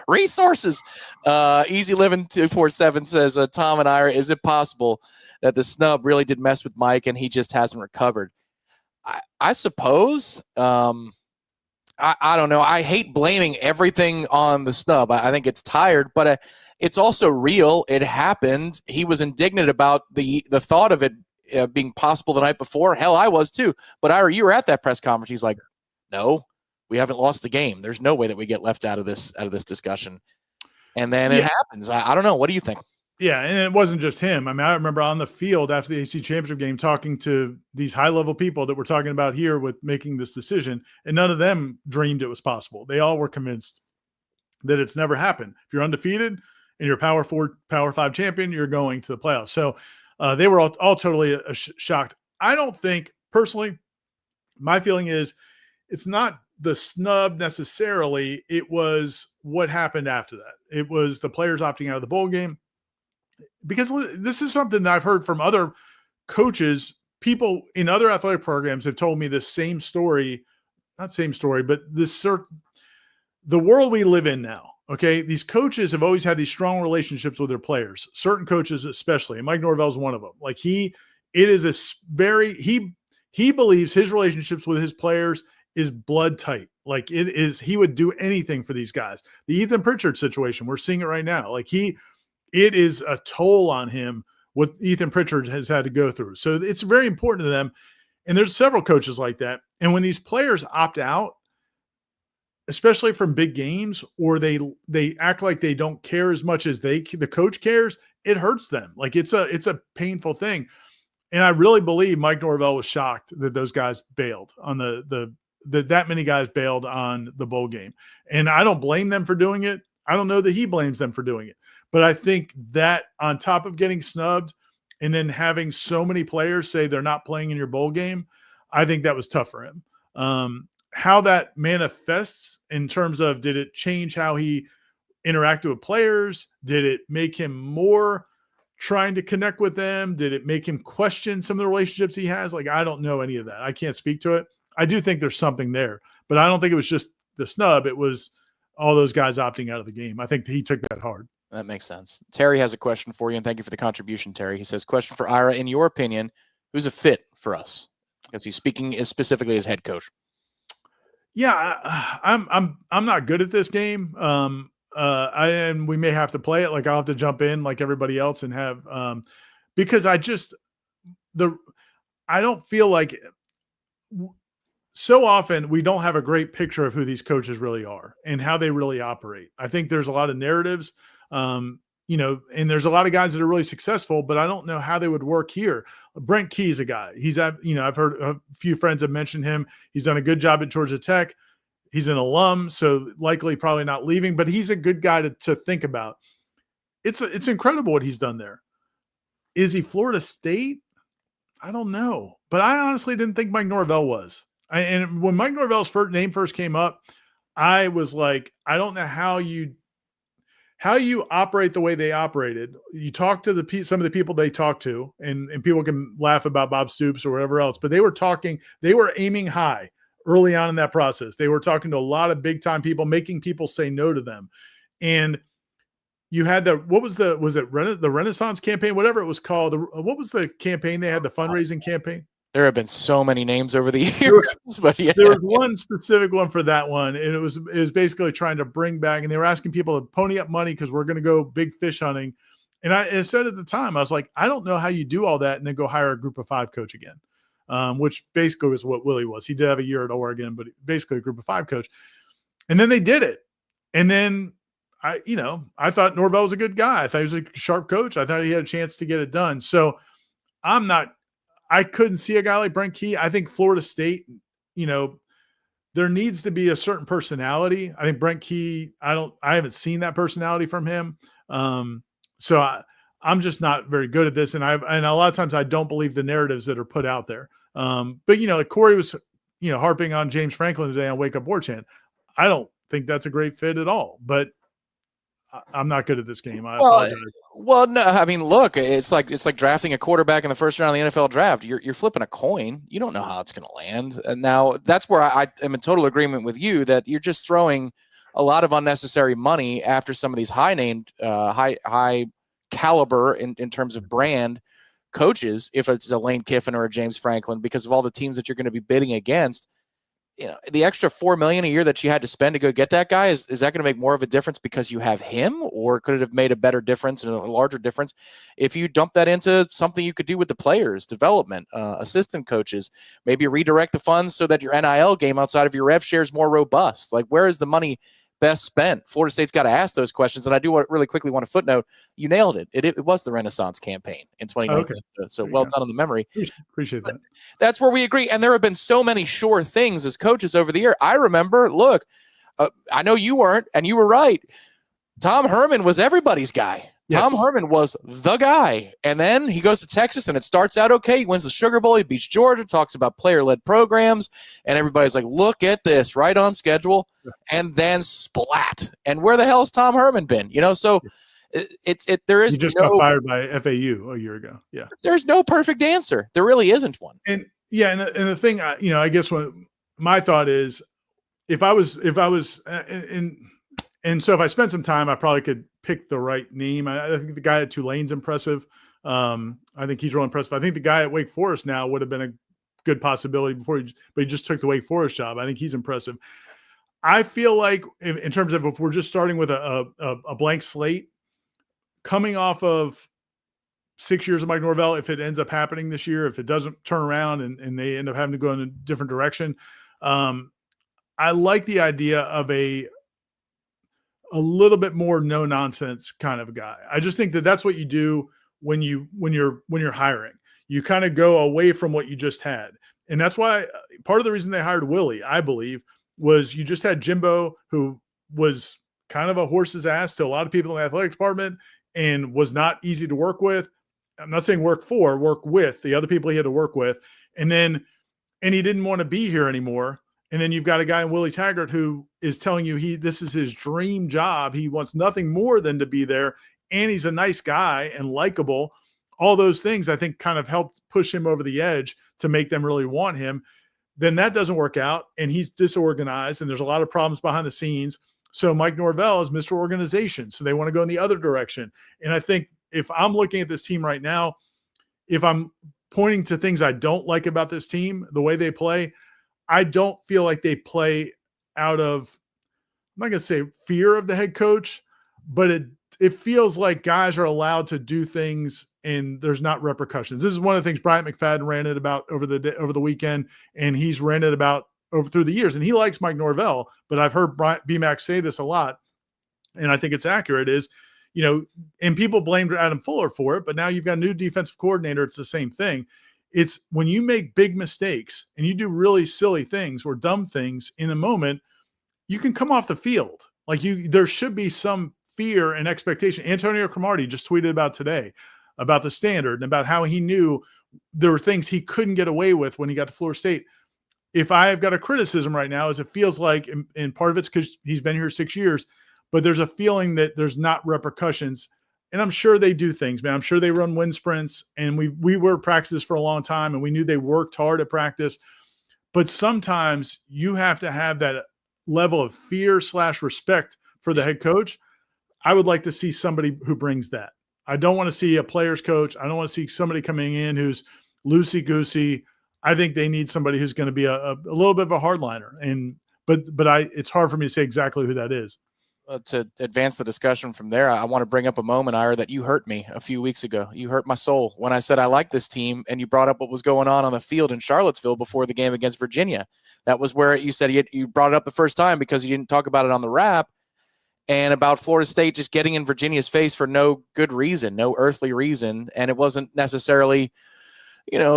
resources. Easy Living 247 says, Tom and Ira, is it possible that the snub really did mess with Mike and he just hasn't recovered? I suppose. I don't know. I hate blaming everything on the snub. I think it's tired, but it's also real. It happened. He was indignant about the thought of it being possible the night before. Hell, I was too. But Ira, you were at that press conference. He's like, no, we haven't lost the game. There's no way that we get left out of this discussion. And then it happens. I don't know. What do you think? Yeah, and it wasn't just him. I mean, I remember on the field after the AC Championship game talking to these high-level people that we're talking about here with making this decision, and none of them dreamed it was possible. They all were convinced that it's never happened. If you're undefeated and you're a Power 4, Power 5 champion, you're going to the playoffs. So they were all totally shocked. I don't think, personally, my feeling is it's not the snub necessarily. It was what happened after that. It was the players opting out of the bowl game. Because this is something that I've heard from other coaches. People in other athletic programs have told me the same story, not same story, but the world we live in now. Okay. These coaches have always had these strong relationships with their players, certain coaches, especially. And Mike Norvell is one of them. Like he believes his relationships with his players is blood tight. Like it is, he would do anything for these guys. The Ethan Pritchard situation, we're seeing it right now. Like it is a toll on him what Ethan Pritchard has had to go through. So it's very important to them. And there's several coaches like that. And when these players opt out, especially from big games, or they act like they don't care as much as the coach cares, it hurts them. Like it's a painful thing. And I really believe Mike Norvell was shocked that those guys bailed on that many guys bailed on the bowl game. And I don't blame them for doing it. I don't know that he blames them for doing it. But I think that on top of getting snubbed and then having so many players say they're not playing in your bowl game, I think that was tough for him. How that manifests in terms of, did it change how he interacted with players? Did it make him more trying to connect with them? Did it make him question some of the relationships he has? Like, I don't know any of that. I can't speak to it. I do think there's something there, but I don't think it was just the snub. It was all those guys opting out of the game. I think he took that hard. That makes sense. Terry has a question for you, and thank you for the contribution, Terry. He says, question for Ira. In your opinion, who's a fit for us? Because he's speaking specifically as head coach. Yeah, I'm not good at this game. And we may have to play it. Like I'll have to jump in like everybody else and have, because I don't feel like so often we don't have a great picture of who these coaches really are and how they really operate. I think there's a lot of narratives, and there's a lot of guys that are really successful, but I don't know how they would work here. Brent Key's a guy. I've heard a few friends have mentioned him. He's done a good job at Georgia Tech. He's an alum, so likely probably not leaving, but he's a good guy to think about. It's incredible what he's done there. Is he Florida State? I don't know, but I honestly didn't think Mike Norvell was. And when Mike Norvell's name first came up, I was like, I don't know how you operate the way they operated. You talk to some of the people they talked to, and people can laugh about Bob Stoops or whatever else, but they were aiming high early on in that process. They were talking to a lot of big time people, making people say no to them. And you had the Renaissance campaign, whatever it was called. What was the campaign they had, the fundraising campaign? There have been so many names over the years, but yeah. There was one specific one for that one, and it was basically trying to bring back, and they were asking people to pony up money because we're going to go big fish hunting. And I said at the time, I was like, I don't know how you do all that and then go hire a Group of 5 coach again, which basically was what Willie was. He did have a year at Oregon, but basically a Group of 5 coach. And then they did it, and then I thought Norvell was a good guy. I thought he was a sharp coach. I thought he had a chance to get it done. So I couldn't see a guy like Brent Key. I think Florida State, there needs to be a certain personality. I think Brent Key, I haven't seen that personality from him. So I'm just not very good at this. And a lot of times I don't believe the narratives that are put out there. But like Corey was, harping on James Franklin today on Wake Up Warchant. I don't think that's a great fit at all, but I'm not good at this game. I apologize. Well, no, I mean, look, it's like drafting a quarterback in the first round of the NFL draft. You're flipping a coin. You don't know how it's going to land. And now that's where I am in total agreement with you that you're just throwing a lot of unnecessary money after some of these high-named, high caliber in terms of brand coaches, if it's a Lane Kiffin or a James Franklin, because of all the teams that you're going to be bidding against. The extra $4 million a year that you had to spend to go get that guy, is that going to make more of a difference because you have him, or could it have made a better difference and a larger difference if you dump that into something you could do with the players, development, assistant coaches, maybe redirect the funds so that your NIL game outside of your rev share is more robust? Like, where is the money best spent? Florida State's got to ask those questions. And I do really quickly want to footnote, you nailed it. It was the Renaissance campaign in 2019. Okay. So well done on the memory. Appreciate that. That's where we agree. And there have been so many sure things as coaches over the year. I remember, look, I know you weren't, and you were right. Tom Herman was everybody's guy. Yes. Tom Herman was the guy. And then he goes to Texas, and it starts out okay. He wins the Sugar Bowl. He beats Georgia, talks about player-led programs, and everybody's like, look at this, right on schedule. And then splat. And where the hell has Tom Herman been? So there is he just got fired by FAU a year ago. Yeah. There's no perfect answer. There really isn't one. And the thing, I guess what my thought is, if I was And so if I spent some time, I probably could pick the right name. I think the guy at Tulane's impressive. I think he's real impressive. I think the guy at Wake Forest now would have been a good possibility but he just took the Wake Forest job. I think he's impressive. I feel like in terms of if we're just starting with a blank slate, coming off of 6 years of Mike Norvell, if it ends up happening this year, if it doesn't turn around and they end up having to go in a different direction, I like the idea of a little bit more no nonsense kind of guy. I just think that that's what you do when you're hiring. You kind of go away from what you just had. And that's why part of the reason they hired Willie, I believe, was you just had Jimbo, who was kind of a horse's ass to a lot of people in the athletic department and was not easy to work with. I'm not saying work with the other people he had to work with. And he didn't want to be here anymore. And then you've got a guy in Willie Taggart who is telling you this is his dream job. He wants nothing more than to be there. And he's a nice guy and likable. All those things, I think, kind of helped push him over the edge to make them really want him. Then that doesn't work out, and he's disorganized, and there's a lot of problems behind the scenes. So Mike Norvell is Mr. Organization. So they want to go in the other direction. And I think if I'm looking at this team right now, if I'm pointing to things I don't like about this team, the way they play, I don't feel like they play out of, I'm not going to say fear of the head coach, but it feels like guys are allowed to do things and there's not repercussions. This is one of the things Bryant McFadden ranted about over the weekend, and he's ranted about through the years. And he likes Mike Norvell, but I've heard BMAC say this a lot, and I think it's accurate, is, and people blamed Adam Fuller for it, but now you've got a new defensive coordinator. It's the same thing. It's when you make big mistakes and you do really silly things or dumb things in a moment, you can come off the field. Like there should be some fear and expectation. Antonio Cromartie just tweeted about today about the standard and about how he knew there were things he couldn't get away with when he got to Florida State. If I've got a criticism right now, is it feels like, and part of it's because he's been here 6 years, but there's a feeling that there's not repercussions. And I'm sure they do things, man. I'm sure they run wind sprints, and we were practice for a long time, and we knew they worked hard at practice. But sometimes you have to have that level of fear/respect for the head coach. I would like to see somebody who brings that. I don't want to see a player's coach. I don't want to see somebody coming in who's loosey-goosey. I think they need somebody who's going to be a little bit of a hardliner. But it's hard for me to say exactly who that is. To advance the discussion from there, I want to bring up a moment, Ira, that you hurt me a few weeks ago. You hurt my soul when I said I like this team, and you brought up what was going on the field in Charlottesville before the game against Virginia. That was where you said you brought it up the first time because you didn't talk about it on the wrap, and about Florida State just getting in Virginia's face for no good reason, no earthly reason, and it wasn't necessarily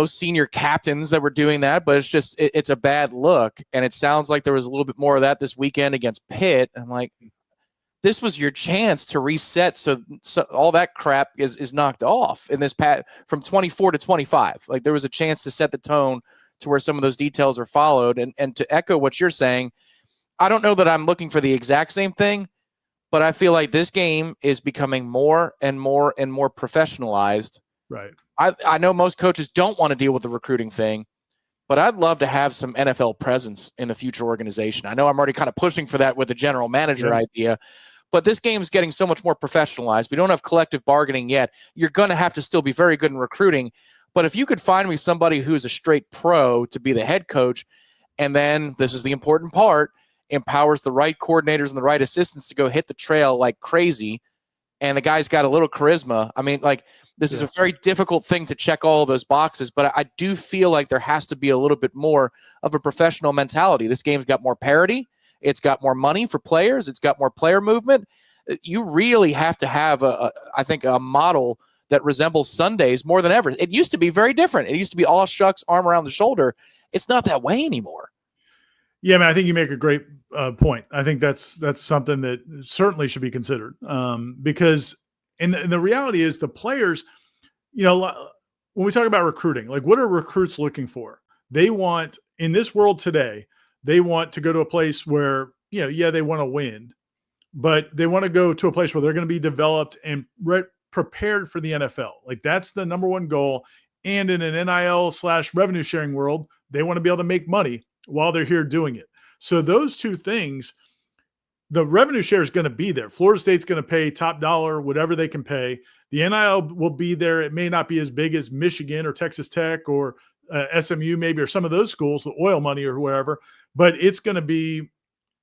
senior captains that were doing that, but it's just it's a bad look, and it sounds like there was a little bit more of that this weekend against Pitt. I'm like, this was your chance to reset, so all that crap is knocked off in this from 24 to 25. Like, there was a chance to set the tone to where some of those details are followed. And to echo what you're saying, I don't know that I'm looking for the exact same thing, but I feel like this game is becoming more and more and more professionalized. Right. I know most coaches don't want to deal with the recruiting thing, but I'd love to have some NFL presence in the future organization. I know I'm already kind of pushing for that with the general manager idea, but this game is getting so much more professionalized. We don't have collective bargaining yet. You're going to have to still be very good in recruiting. But if you could find me somebody who's a straight pro to be the head coach, and then, this is the important part, empowers the right coordinators and the right assistants to go hit the trail like crazy, and the guy's got a little charisma. I mean, like, this is a very difficult thing to check all those boxes, but I do feel like there has to be a little bit more of a professional mentality. This game's got more parity. It's got more money for players. It's got more player movement. You really have to have, I think, a model that resembles Sundays more than ever. It used to be very different. It used to be all shucks, arm around the shoulder. It's not that way anymore. Yeah, man, I think you make a great point. I think that's something that certainly should be considered because and the reality is the players, when we talk about recruiting, like, what are recruits looking for? They want, in this world today, they want to go to a place where, they want to win, but they want to go to a place where they're going to be developed and prepared for the NFL. Like, that's the number one goal. And in an NIL/revenue sharing world, they want to be able to make money while they're here doing it. So those two things, the revenue share is going to be there. Florida State's going to pay top dollar, whatever they can pay. The NIL will be there. It may not be as big as Michigan or Texas Tech or SMU maybe, or some of those schools, the oil money or whoever, but it's going to be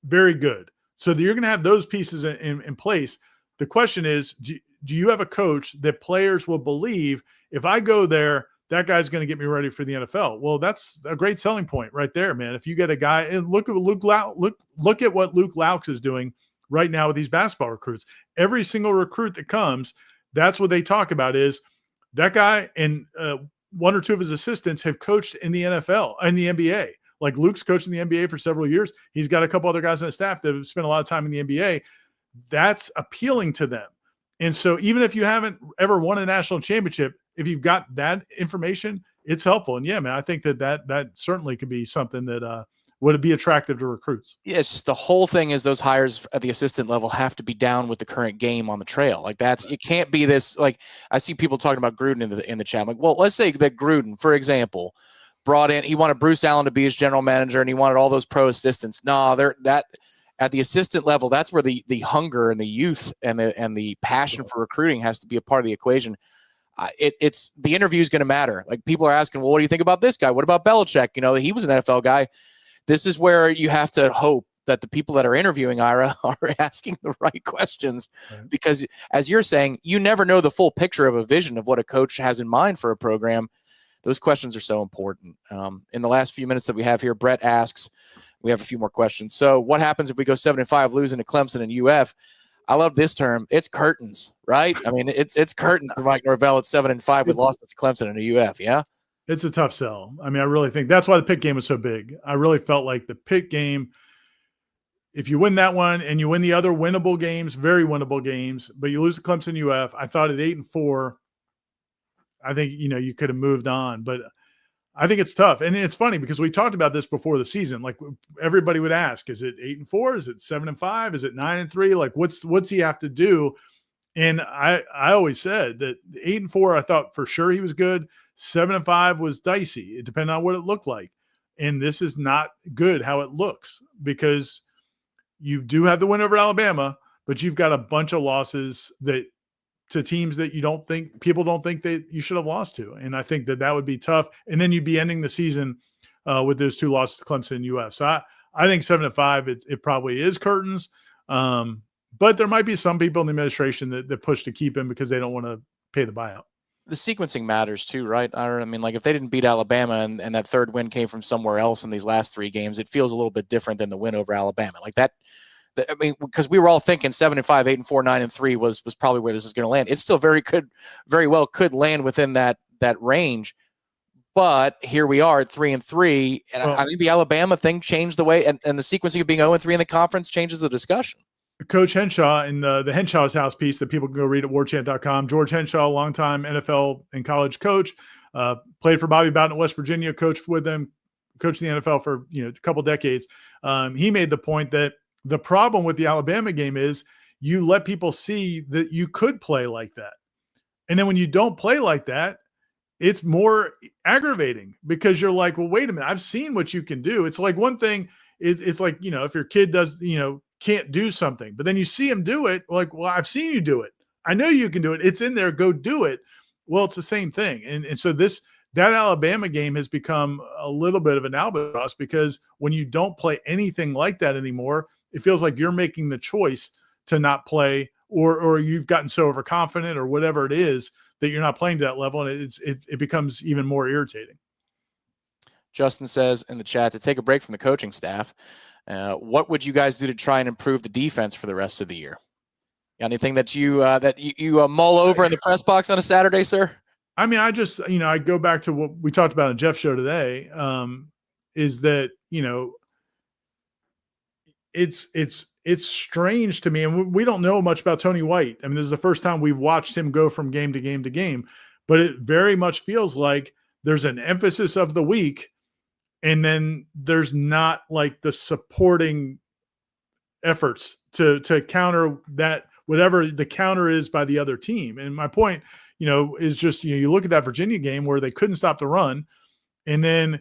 very good. So you're going to have those pieces in place. The question is, do you have a coach that players will believe, if I go there, that guy's going to get me ready for the NFL? Well, that's a great selling point right there, man. If you get a guy, and look at look at what Luke Laux is doing right now with these basketball recruits. Every single recruit that comes, that's what they talk about, is that guy and one or two of his assistants have coached in the NFL and the NBA. Like Luke's coached in the NBA for several years. He's got a couple other guys on his staff that have spent a lot of time in the NBA. That's appealing to them. And so even if you haven't ever won a national championship, if you've got that information, it's helpful. And yeah, man, I think that certainly could be something that would be attractive to recruits. Yeah, it's just the whole thing is those hires at the assistant level have to be down with the current game on the trail. Like that's, it can't be this, like I see people talking about Gruden in the chat. I'm like, well, let's say that Gruden, for example, brought in, he wanted Bruce Allen to be his general manager and he wanted all those pro assistants. No, that at the assistant level, that's where the hunger and the youth and the passion for recruiting has to be a part of the equation. It's the interview is going to matter. Like people are asking, well, what do you think about this guy? What about Belichick? You know, he was an NFL guy. This is where you have to hope that the people that are interviewing Ira are asking the right questions, right? Because as you're saying, you never know the full picture of a vision of what a coach has in mind for a program. Those questions are so important. In the last few minutes that we have here, Brett asks, we have a few more questions. So what happens if we go 7-5, losing to Clemson and UF? I love this term. It's curtains, right? I mean, it's curtains for Mike Norvell at 7-5 with losses to Clemson and a UF. Yeah. It's a tough sell. I mean, I really think that's why the Pitt game was so big. I really felt like the Pitt game, if you win that one and you win the other winnable games, very winnable games, but you lose to Clemson UF, I thought at 8-4, I think, you could have moved on. But I think it's tough. And it's funny because we talked about this before the season. Like everybody would ask, is it 8-4? Is it 7-5? Is it 9-3? Like what's he have to do? And I always said that 8-4, I thought for sure he was good. 7-5 was dicey. It depended on what it looked like. And this is not good how it looks, because you do have the win over Alabama, but you've got a bunch of losses to teams that people don't think that you should have lost to. And I think that would be tough. And then you'd be ending the season with those two losses to Clemson and UF. So I think 7-5, it probably is curtains. But there might be some people in the administration that push to keep him because they don't want to pay the buyout. The sequencing matters too, right? I mean, like if they didn't beat Alabama and that third win came from somewhere else in these last three games, it feels a little bit different than the win over Alabama. Like that, I mean, because we were all thinking 7-5, 8-4, 9-3 was probably where this is going to land. It's still very well could land within that range. But here we are at 3-3, and I think the Alabama thing changed the way, and the sequencing of being 0-3 in the conference changes the discussion. Coach Henshaw in the Henshaw's House piece that people can go read at warchant.com. George Henshaw, longtime NFL and college coach, played for Bobby Bowden at West Virginia, coached with them, coached in the NFL for a couple decades. He made the point that the problem with the Alabama game is you let people see that you could play like that. And then when you don't play like that, it's more aggravating because you're like, well, wait a minute, I've seen what you can do. It's like one thing, it's like, if your kid does, can't do something, but then you see him do it, like, well, I've seen you do it. I know you can do it. It's in there. Go do it. Well, it's the same thing. And so that Alabama game has become a little bit of an albatross because when you don't play anything like that anymore, it feels like you're making the choice to not play, or you've gotten so overconfident or whatever it is that you're not playing to that level. And it becomes even more irritating. Justin says in the chat to take a break from the coaching staff. What would you guys do to try and improve the defense for the rest of the year? Anything that you mull over in the press box on a Saturday, sir? I mean, I just, I go back to what we talked about on Jeff's show today, is that, it's strange to me. And we don't know much about Tony White. I mean, this is the first time we've watched him go from game to game to game, but it very much feels like there's an emphasis of the week. And then there's not like the supporting efforts to counter that, whatever the counter is by the other team. And my point, is just, you look at that Virginia game where they couldn't stop the run, and then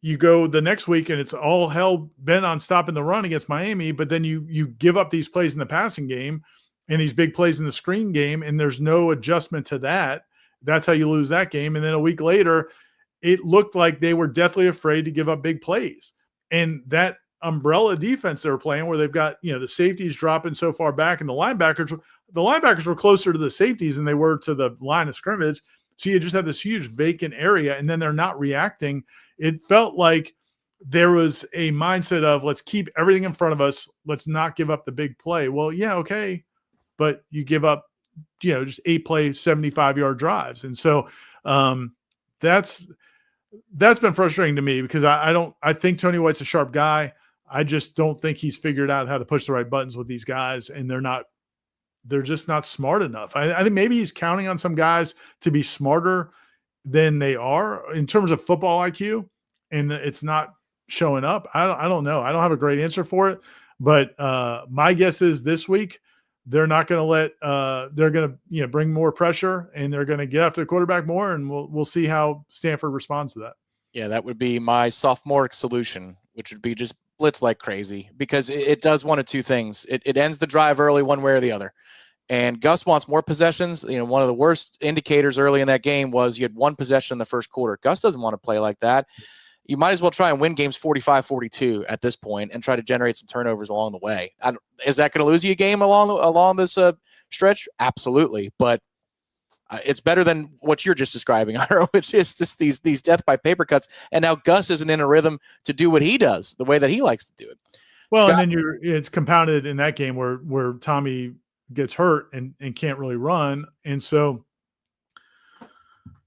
you go the next week and it's all hell bent on stopping the run against Miami, but then you give up these plays in the passing game and these big plays in the screen game, and there's no adjustment to that. That's how you lose that game. And then a week later, it looked like they were deathly afraid to give up big plays. And that umbrella defense they were playing, where they've got, the safeties dropping so far back, and the linebackers were closer to the safeties than they were to the line of scrimmage. So you just have this huge vacant area, and then they're not reacting. It felt like there was a mindset of, let's keep everything in front of us. Let's not give up the big play. Well, yeah, okay. But you give up, just 8-play, 75-yard drives. And so that's been frustrating to me, because I think Tony White's a sharp guy. I just don't think he's figured out how to push the right buttons with these guys, and they're just not smart enough. I think maybe he's counting on some guys to be smarter than they are in terms of football IQ, and it's not showing up. I don't know. I don't have a great answer for it, but my guess is this week they're not going to they're going to bring more pressure, and they're going to get after the quarterback more, and we'll see how Stanford responds to that. Yeah, that would be my sophomoric solution, which would be just blitz like crazy, because it does one of two things. It ends the drive early one way or the other. And Gus wants more possessions. One of the worst indicators early in that game was you had one possession in the first quarter. Gus doesn't want to play like that. You might as well try and win games 45-42 at this point and try to generate some turnovers along the way. Is that going to lose you a game along this stretch? Absolutely. But it's better than what you're just describing, which is just these death by paper cuts. And now Gus isn't in a rhythm to do what he does the way that he likes to do it. Well, Scott, and then it's compounded in that game where Tommy gets hurt and can't really run. And so,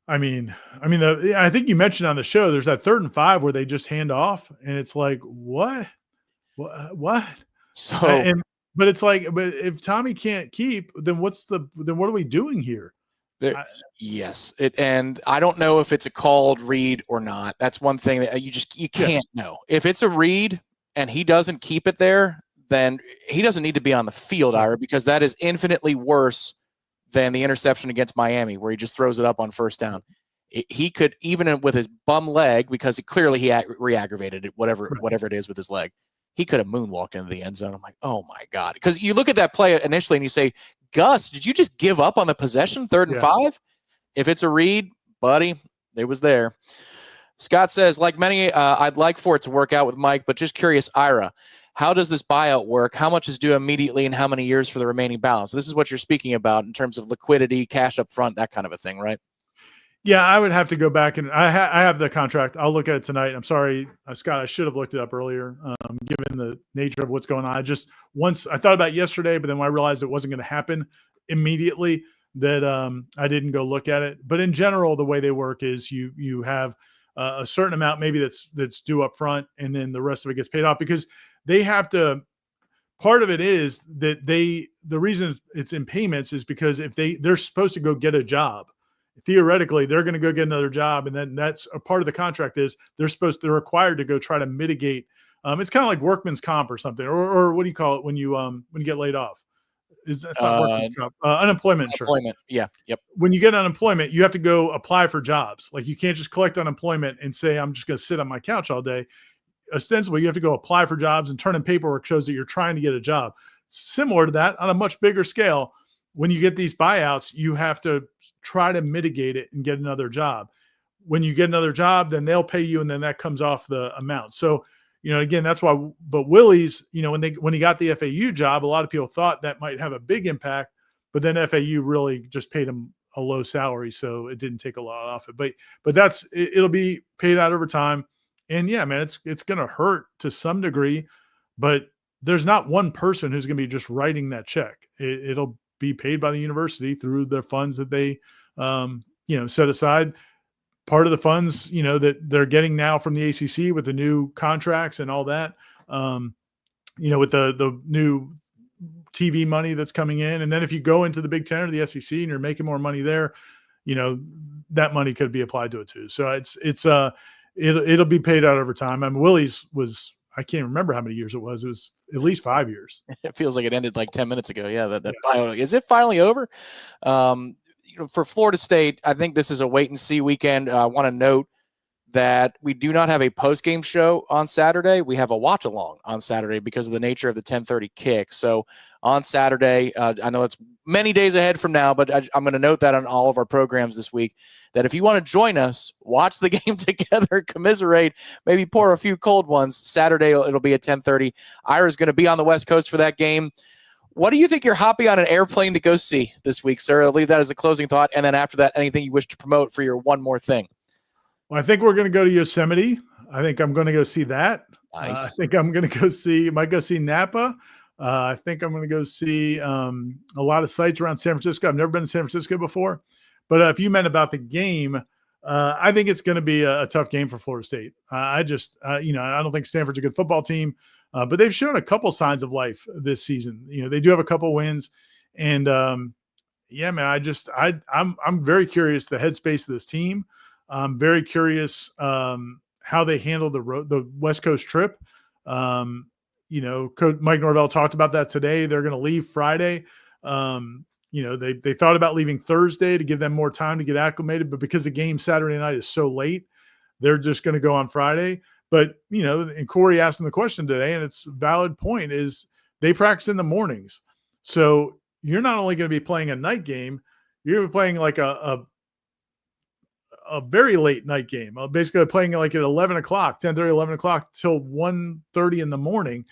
I think you mentioned on the show, there's that 3rd and 5 where they just hand off, and it's like, what? So, but it's like, but if Tommy can't keep, then what are we doing here? Yes. And I don't know if it's a called read or not. That's one thing that you can't know. If it's a read and he doesn't keep it there, then he doesn't need to be on the field, Ira, because that is infinitely worse than the interception against Miami, where he just throws it up on first down. He could, even with his bum leg, because clearly he re-aggravated it, whatever it is with his leg, he could have moonwalked into the end zone. I'm like, oh my God. Because you look at that play initially and you say, Gus, did you just give up on the possession, 3rd and 5? If it's a read, buddy, it was there. Scott says, like many, I'd like for it to work out with Mike, but just curious, Ira, how does this buyout work? How much is due immediately, and how many years for the remaining balance? So this is what you're speaking about in terms of liquidity, cash up front, that kind of a thing, right? Yeah, I would have to go back, and I have the contract. I'll look at it tonight. I'm sorry, Scott, I should have looked it up earlier, given the nature of what's going on. I thought about it yesterday, but then when I realized it wasn't going to happen immediately, that I didn't go look at it. But in general, the way they work is you have a certain amount maybe that's due up front, and then the rest of it gets paid off, because they have to. Part of it is that the reason it's in payments is because if they're supposed to go get a job, theoretically they're going to go get another job, and then that's a part of the contract is they're required to go try to mitigate. It's kind of like workman's comp or something, or what do you call it when you get laid off? That's not workman's comp. Unemployment insurance. Unemployment. Yeah. Yep. When you get unemployment, you have to go apply for jobs. Like, you can't just collect unemployment and say, I'm just going to sit on my couch all day. Ostensibly, you have to go apply for jobs, and turn in paperwork shows that you're trying to get a job. Similar to that, on a much bigger scale, when you get these buyouts, you have to try to mitigate it and get another job. When you get another job, then they'll pay you, and then that comes off the amount. So, again, that's why. But Willie's, when he got the FAU job, a lot of people thought that might have a big impact, but then FAU really just paid him a low salary, so it didn't take a lot off it. But it'll be paid out over time. And yeah, man, it's going to hurt to some degree, but there's not one person who's going to be just writing that check. It'll be paid by the university through the funds that they, set aside. Part of the funds, that they're getting now from the ACC with the new contracts and all that, with the new TV money that's coming in. And then if you go into the Big Ten or the SEC and you're making more money there, that money could be applied to it too. So it'll be paid out over time. I mean, Willie's was, I can't remember how many years it was. It was at least 5 years. It feels like it ended like 10 minutes ago. Yeah. Is it finally over? For Florida State, I think this is a wait and see weekend. I want to note that we do not have a post-game show on Saturday. We have a watch-along on Saturday because of the nature of the 10:30 kick. So on Saturday, I know it's many days ahead from now, but I'm going to note that on all of our programs this week, that if you want to join us, watch the game together, commiserate, maybe pour a few cold ones. Saturday, it'll be at 10:30. Ira's going to be on the West Coast for that game. What do you think you're hopping on an airplane to go see this week, sir? I'll leave that as a closing thought. And then after that, anything you wish to promote for your one more thing? Well, I think we're going to go to Yosemite. I think I'm going to go see that. Nice. I think I'm going to might go see Napa. I think I'm going to go see a lot of sites around San Francisco. I've never been to San Francisco before. But if you meant about the game, I think it's going to be a tough game for Florida State. I don't think Stanford's a good football team, but they've shown a couple signs of life this season. They do have a couple wins. And, yeah, man, I'm very curious the headspace of this team. I'm very curious how they handle the West Coast trip. Coach Mike Norvell talked about that today. They're going to leave Friday. They thought about leaving Thursday to give them more time to get acclimated, but because the game Saturday night is so late, they're just going to go on Friday. But, and Corey asked them the question today, and it's a valid point, is they practice in the mornings. So you're not only going to be playing a night game, you're going to be playing like a very late night game, basically playing like at 11 o'clock, 10:30, 11 o'clock till 1:30 in the morning.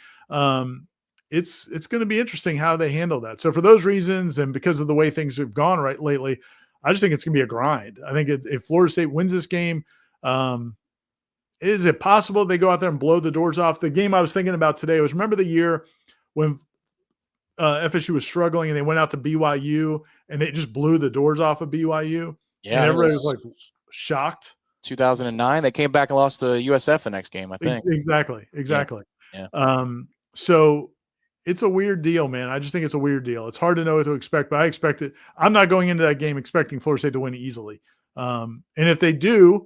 It's going to be interesting how they handle that. So for those reasons, and because of the way things have gone right lately, I just think it's going to be a grind. I think if Florida State wins this game, is it possible they go out there and blow the doors off? The game I was thinking about today was, remember the year when FSU was struggling and they went out to BYU and they just blew the doors off of BYU? Yeah. And everybody was like shocked. 2009, they came back and lost to USF the next game, I think. Exactly. Yeah. So it's a weird deal, man. I just think it's a weird deal. It's hard to know what to expect, but I expect it. I'm not going into that game expecting Florida State to win easily. And if they do,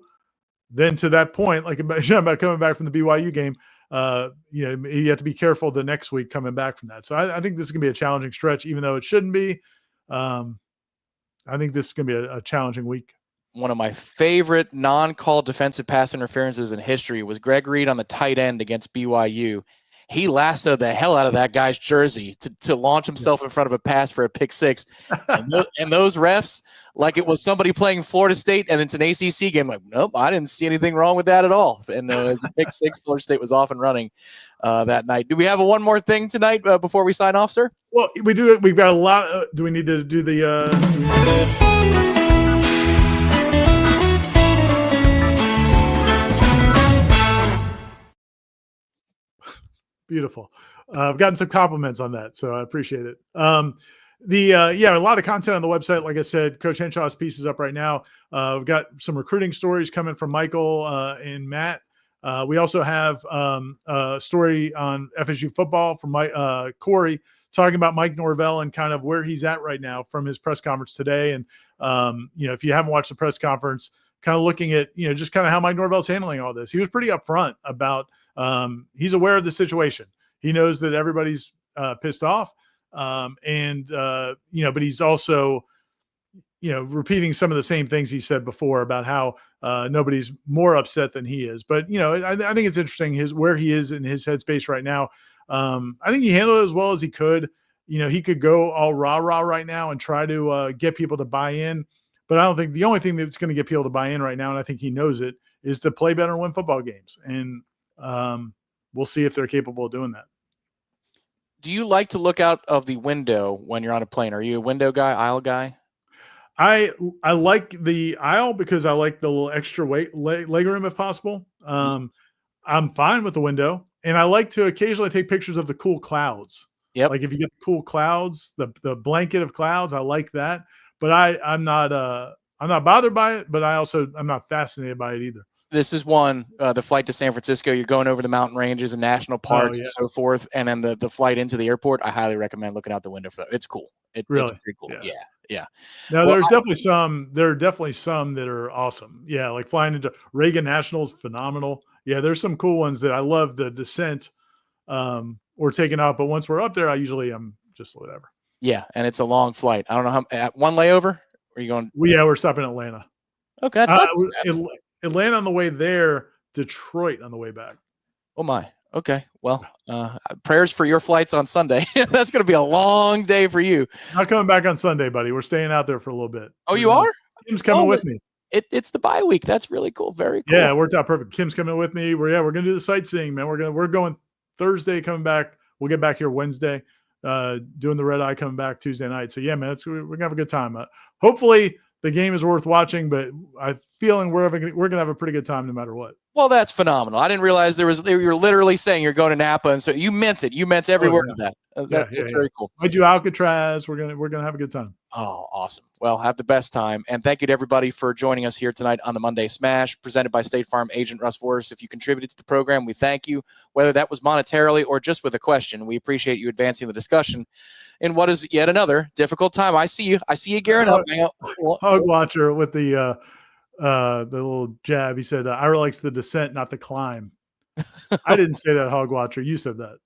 then to that point, like about coming back from the BYU game, you have to be careful the next week coming back from that. So I think this is going to be a challenging stretch, even though it shouldn't be. I think this is going to be a challenging week. One of my favorite non-called defensive pass interferences in history was Greg Reed on the tight end against BYU. He lassoed the hell out of that guy's jersey to launch himself in front of a pass for a pick six. And those refs, like it was somebody playing Florida State and it's an ACC game, like, nope, I didn't see anything wrong with that at all. And as a pick six, Florida State was off and running that night. Do we have one more thing tonight before we sign off, sir? Well, we do. We've got a lot. Do we need to do the Beautiful. I've gotten some compliments on that, so I appreciate it. A lot of content on the website. Like I said, Coach Henshaw's piece is up right now. We've got some recruiting stories coming from Michael and Matt. We also have a story on FSU football from Corey talking about Mike Norvell and kind of where he's at right now from his press conference today. And, if you haven't watched the press conference, kind of looking at, just kind of how Mike Norvell's handling all this. He was pretty upfront about he's aware of the situation. He knows that everybody's pissed off. But he's also, repeating some of the same things he said before about how nobody's more upset than he is. But, I think it's interesting where he is in his headspace right now. I think he handled it as well as he could. He could go all rah-rah right now and try to get people to buy in. But I don't think the only thing that's going to get people to buy in right now, and I think he knows it, is to play better and win football games. And we'll see if they're capable of doing that. Do you like to look out of the window when you're on a plane? Are you a window guy, aisle guy? I like the aisle because I like the little extra leg room if possible. I'm fine with the window, and I like to occasionally take pictures of the cool clouds. Yep. Like if you get cool clouds, the blanket of clouds, I like that. But I'm not bothered by it, but I'm not fascinated by it either. This is one, the flight to San Francisco, you're going over the mountain ranges and national parks and so forth. And then the flight into the airport, I highly recommend looking out the window for that. It's cool. Really? It's pretty cool. Yeah. Now there are definitely some that are awesome. Yeah. Like flying into Reagan National is phenomenal. Yeah. There's some cool ones that I love the descent or taking off. But once we're up there, I'm just whatever. Yeah. And it's a long flight. I don't know one layover. Are you going? We're stopping in Atlanta. Okay. Atlanta on the way there, Detroit on the way back. Oh my. Okay. Well, prayers for your flights on Sunday. That's going to be a long day for you. Not coming back on Sunday, buddy. We're staying out there for a little bit. Oh, you are? Kim's coming with me. It's the bye week. That's really cool. Very cool. Yeah, it worked out perfect. Kim's coming with me. We're gonna do the sightseeing, man. We're going Thursday, coming back. We'll get back here Wednesday. Doing the red eye, coming back Tuesday night. So yeah, man, we're gonna have a good time. Hopefully the game is worth watching, but I'm feeling we're gonna have a pretty good time no matter what. Well, that's phenomenal. I didn't realize you're literally saying you're going to Napa, and so you meant it. You meant every word of that. It's very cool. I do Alcatraz. We're gonna have a good time. Oh, awesome. Well, have the best time. And thank you to everybody for joining us here tonight on the Monday Smash, presented by State Farm agent Russ Vorris. If you contributed to the program, we thank you, whether that was monetarily or just with a question. We appreciate you advancing the discussion in what is yet another difficult time. I see you gearing up. Hog Watcher with the little jab. He said, Ira likes the descent, not the climb. I didn't say that, Hog Watcher. You said that.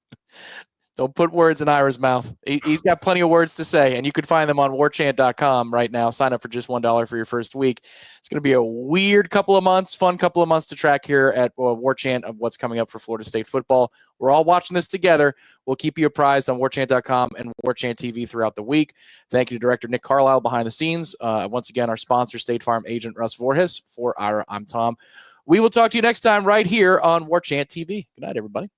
Don't put words in Ira's mouth. He's got plenty of words to say, and you can find them on warchant.com right now. Sign up for just $1 for your first week. It's going to be a weird couple of months, fun couple of months to track here at Warchant of what's coming up for Florida State football. We're all watching this together. We'll keep you apprised on warchant.com and Warchant TV throughout the week. Thank you to Director Nick Carlisle behind the scenes. Once again, our sponsor, State Farm agent Russ Vorris. For Ira, I'm Tom. We will talk to you next time right here on Warchant TV. Good night, everybody.